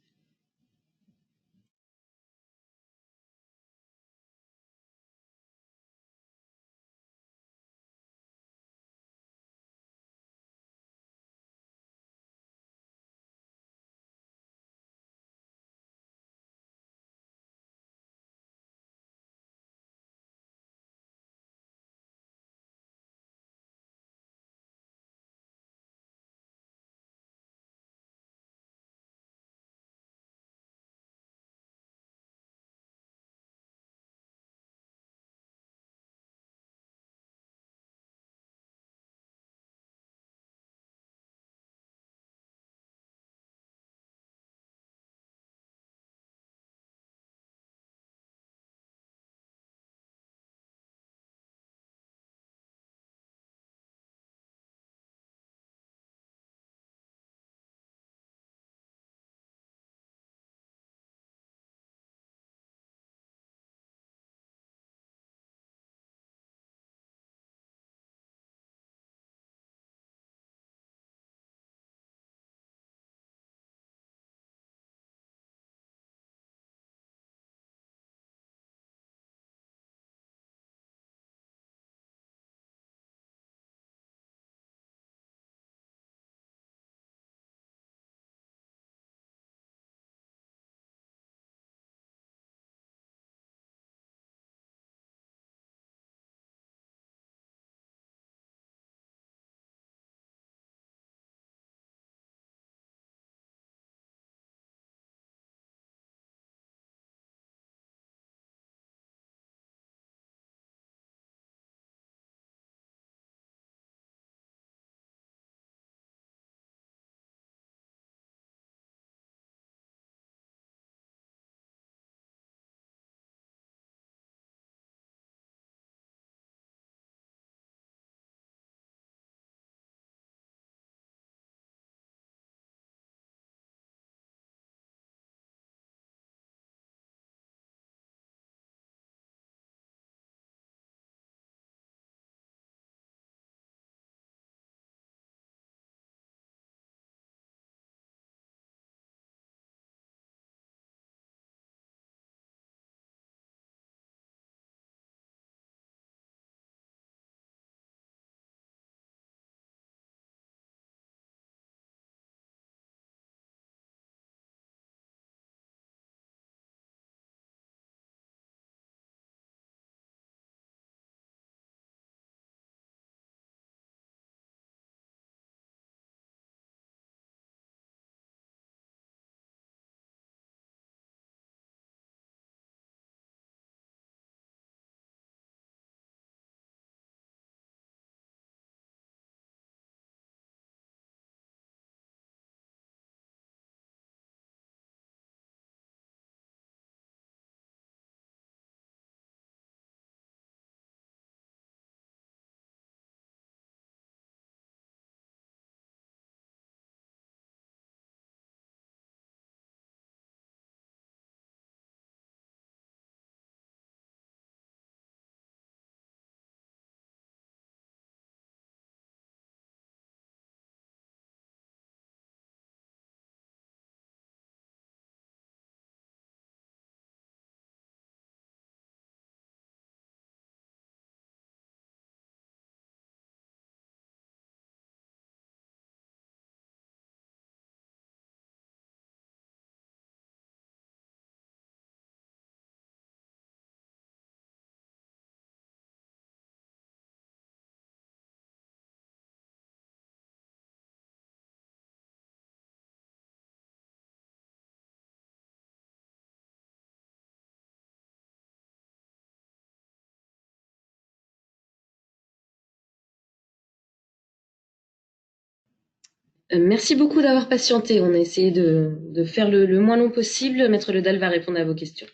Merci beaucoup d'avoir patienté. On a essayé de faire le moins long possible. Maître Ledal va répondre à vos questions.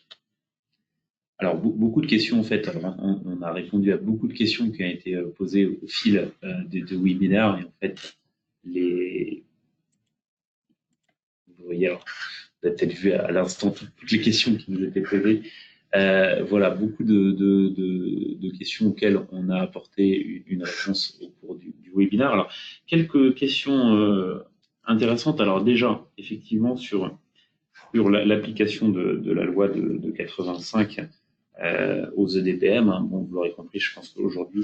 Alors, beaucoup de questions, en fait. Alors, on a répondu à beaucoup de questions qui ont été posées au fil des deux webinaires. Et en fait, vous voyez, alors, vous avez peut-être vu à l'instant toutes les questions qui nous étaient posées. Voilà, beaucoup de questions auxquelles on a apporté une réponse au cours du webinaire. Alors, quelques questions intéressantes. Alors déjà, effectivement, sur l'application de la loi de 85 aux EDPM, hein, bon, vous l'aurez compris, je pense qu'aujourd'hui,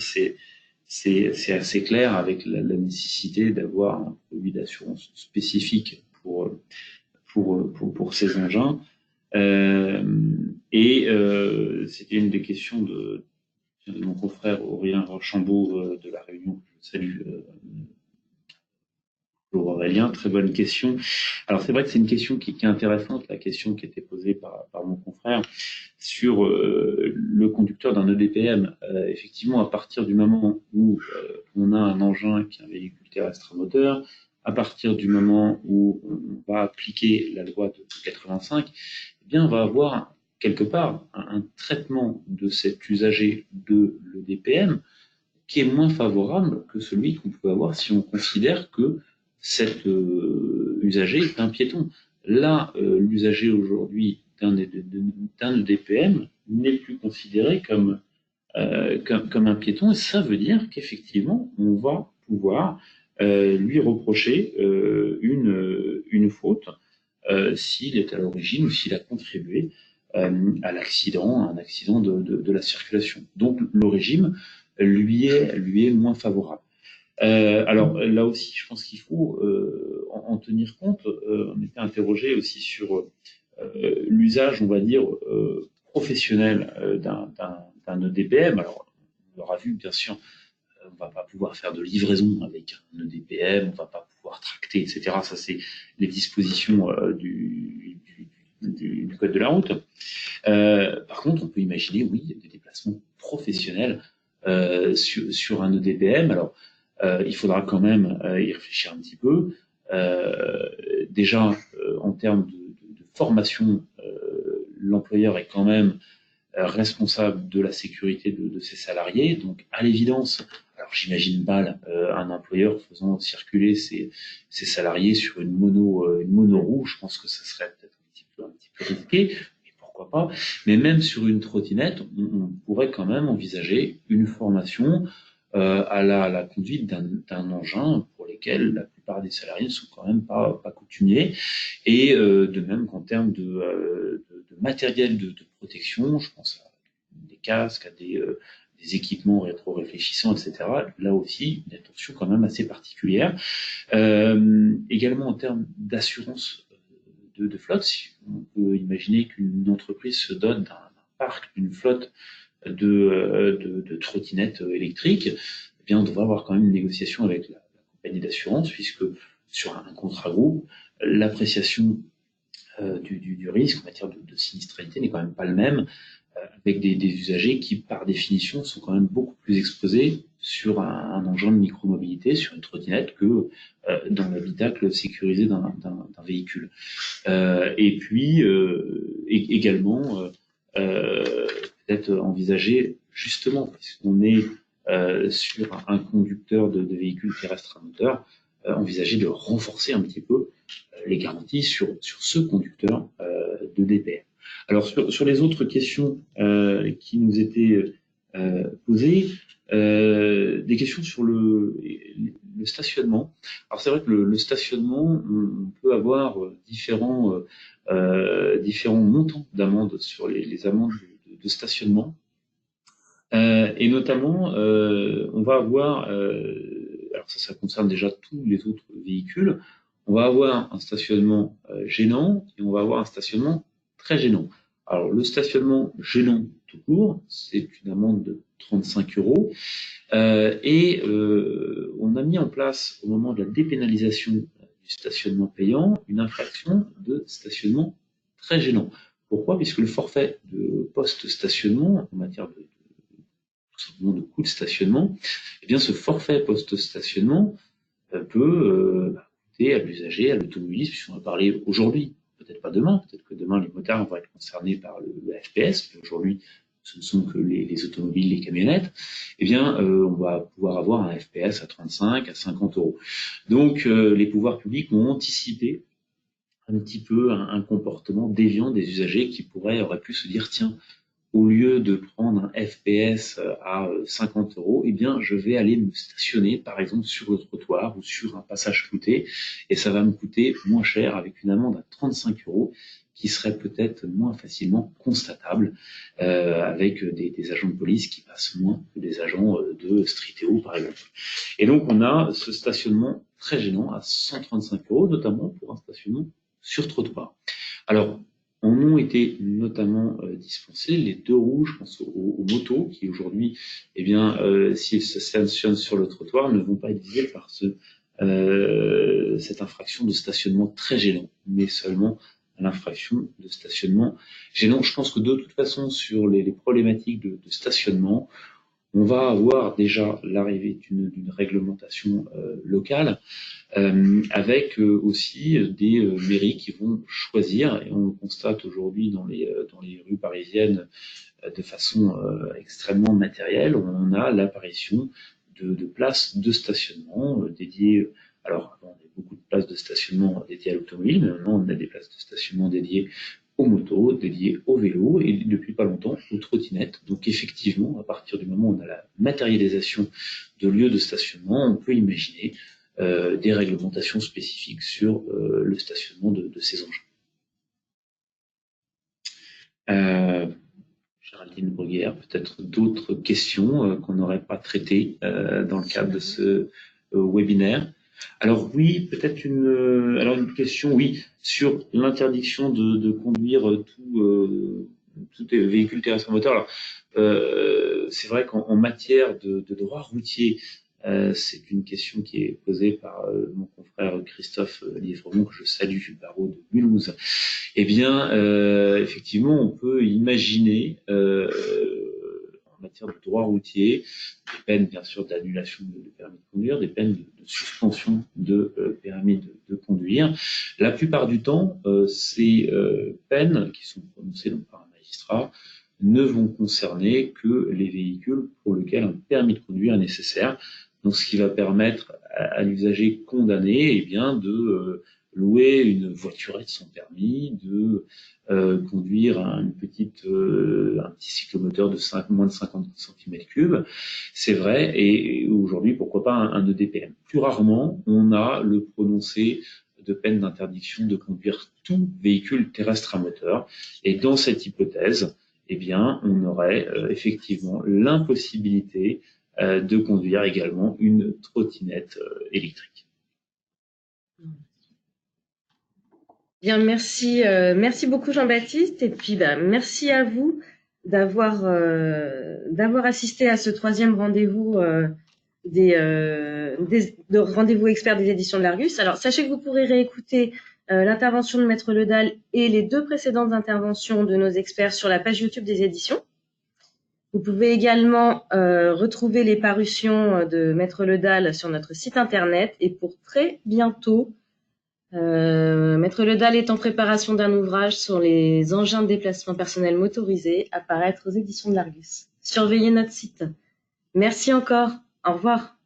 c'est assez clair avec la nécessité d'avoir un produit d'assurance spécifique pour ces engins. C'était une des questions de mon confrère Aurélien Rochambeau de la Réunion, que je salue. Bonjour Aurélien, très bonne question. Alors c'est vrai que c'est une question qui est intéressante, la question qui a été posée par mon confrère sur le conducteur d'un EDPM. Effectivement, à partir du moment où on a un engin qui est un véhicule terrestre à moteur, à partir du moment où on va appliquer la loi de 85, eh bien on va avoir quelque part un traitement de cet usager de l'EDPM qui est moins favorable que celui qu'on peut avoir si on considère que cet usager est un piéton. Là, l'usager aujourd'hui d'un EDPM n'est plus considéré comme un piéton, et ça veut dire qu'effectivement, on va pouvoir lui reprocher une faute s'il est à l'origine ou s'il a contribué à l'accident, à un accident de la circulation. Donc le régime lui est moins favorable. Alors là aussi, je pense qu'il faut en tenir compte. On était interrogé aussi sur l'usage, on va dire, professionnel d'un EDPM. Alors, on l'aura vu, bien sûr, on va pas pouvoir faire de livraison avec un EDPM, on va pas pouvoir tracter, etc. Ça, c'est les dispositions du code de la route. Par contre, on peut imaginer, oui, des déplacements professionnels sur un EDPM. Alors, il faudra quand même y réfléchir un petit peu. Déjà, en termes de formation, l'employeur est quand même responsable de la sécurité de ses salariés. Donc, à l'évidence, alors j'imagine mal un employeur faisant circuler ses salariés sur une mono rouge. Je pense que ça serait peut-être un petit peu risqué, mais pourquoi pas. Mais même sur une trottinette, on pourrait quand même envisager une formation à la conduite d'un engin pour lesquels la plupart des salariés ne sont quand même pas coutumiers. Et de même qu'en termes de matériel de protection, je pense à des casques, à des équipements rétro-réfléchissants, etc. Là aussi, une attention quand même assez particulière. Également en termes d'assurance de flotte, si on peut imaginer qu'une entreprise se dote d'un parc, d'une flotte de trottinettes électriques, eh bien, on devrait avoir quand même une négociation avec la compagnie d'assurance, puisque sur un contrat groupe, l'appréciation du risque en matière de sinistralité n'est quand même pas le même, avec des usagers qui, par définition, sont quand même beaucoup plus exposés sur un engin de micromobilité, sur une trottinette, que dans l'habitacle sécurisé d'un véhicule. Et puis, également, peut-être envisager, justement, puisqu'on est sur un conducteur de véhicules terrestres à moteur, envisager de renforcer un petit peu les garanties sur ce conducteur de DPR. Alors sur les autres questions qui nous étaient posées, des questions sur le stationnement. Alors c'est vrai que le stationnement, on peut avoir différents montants d'amendes sur les amendes de stationnement. Et notamment, on va avoir, alors ça concerne déjà tous les autres véhicules, on va avoir un stationnement gênant et on va avoir un stationnement très gênant. Alors le stationnement gênant tout court, c'est une amende de 35 euros. On a mis en place au moment de la dépénalisation du stationnement payant une infraction de stationnement très gênant. Pourquoi? Puisque le forfait de post-stationnement en matière de coût de stationnement, eh bien ce forfait post-stationnement peut coûter à l'usager, à l'automobiliste, puisqu'on va parler aujourd'hui, peut-être pas demain, peut-être que demain les motards vont être concernés par le FPS, mais aujourd'hui ce ne sont que les automobiles, les camionnettes, eh bien on va pouvoir avoir un FPS à 35, à 50 euros. Donc les pouvoirs publics ont anticipé un petit peu un comportement déviant des usagers qui auraient pu se dire, tiens, au lieu de prendre un FPS à 50 euros, eh bien, je vais aller me stationner, par exemple, sur le trottoir ou sur un passage flouté, et ça va me coûter moins cher avec une amende à 35 euros qui serait peut-être moins facilement constatable avec des agents de police qui passent moins que des agents de Streetéo, par exemple. Et donc, on a ce stationnement très gênant à 135 euros, notamment pour un stationnement sur trottoir. Alors, en ont été notamment dispensés les 2 roues, je pense aux motos, qui aujourd'hui, eh bien, s'ils se stationnent sur le trottoir, ne vont pas être visés par cette infraction de stationnement très gênant, mais seulement l'infraction de stationnement gênant. Je pense que de toute façon, sur les problématiques de stationnement, on va avoir déjà l'arrivée d'une réglementation locale, avec aussi des mairies qui vont choisir, et on le constate aujourd'hui dans les rues parisiennes de façon extrêmement matérielle, on a l'apparition de places de stationnement dédiées. Alors, avant, on avait beaucoup de places de stationnement dédiées à l'automobile, mais maintenant on a des places de stationnement dédiées aux motos, dédiées aux vélos et depuis pas longtemps aux trottinettes. Donc effectivement, à partir du moment où on a la matérialisation de lieux de stationnement, on peut imaginer des réglementations spécifiques sur le stationnement de ces engins. Géraldine Bruguière, peut-être d'autres questions qu'on n'aurait pas traitées dans le cadre de ce webinaire. Alors oui, peut-être une question, oui, sur l'interdiction de conduire tout véhicule terrestre à moteur. Alors, c'est vrai qu'en matière de droit routier, c'est une question qui est posée par mon confrère Christophe Liévremont, que je salue, du barreau de Mulhouse. Eh bien, effectivement, on peut imaginer en matière de droit routier des peines, bien sûr, d'annulation de permis de conduire, des peines de suspension de permis de conduire. La plupart du temps, ces peines qui sont prononcées donc par un magistrat ne vont concerner que les véhicules pour lesquels un permis de conduire est nécessaire. Donc, ce qui va permettre à l'usager condamné, eh bien, de louer une voiturette sans permis, de conduire un petit cyclomoteur de moins de 50 cm3. C'est vrai, et aujourd'hui, pourquoi pas un EDPM. Plus rarement, on a le prononcé de peine d'interdiction de conduire tout véhicule terrestre à moteur. Et dans cette hypothèse, eh bien, on aurait effectivement l'impossibilité de conduire également une trottinette électrique. Bien, merci beaucoup Jean-Baptiste, et puis merci à vous d'avoir assisté à ce 3e rendez-vous de rendez-vous experts des éditions de l'Argus. Alors sachez que vous pourrez réécouter l'intervention de Maître Ledal et les 2 précédentes interventions de nos experts sur la page YouTube des éditions. Vous pouvez également retrouver les parutions de Maître Ledal sur notre site internet, et pour très bientôt, Maître Ledal est en préparation d'un ouvrage sur les engins de déplacement personnel motorisés à paraître aux éditions de l'Argus. Surveillez notre site. Merci encore. Au revoir.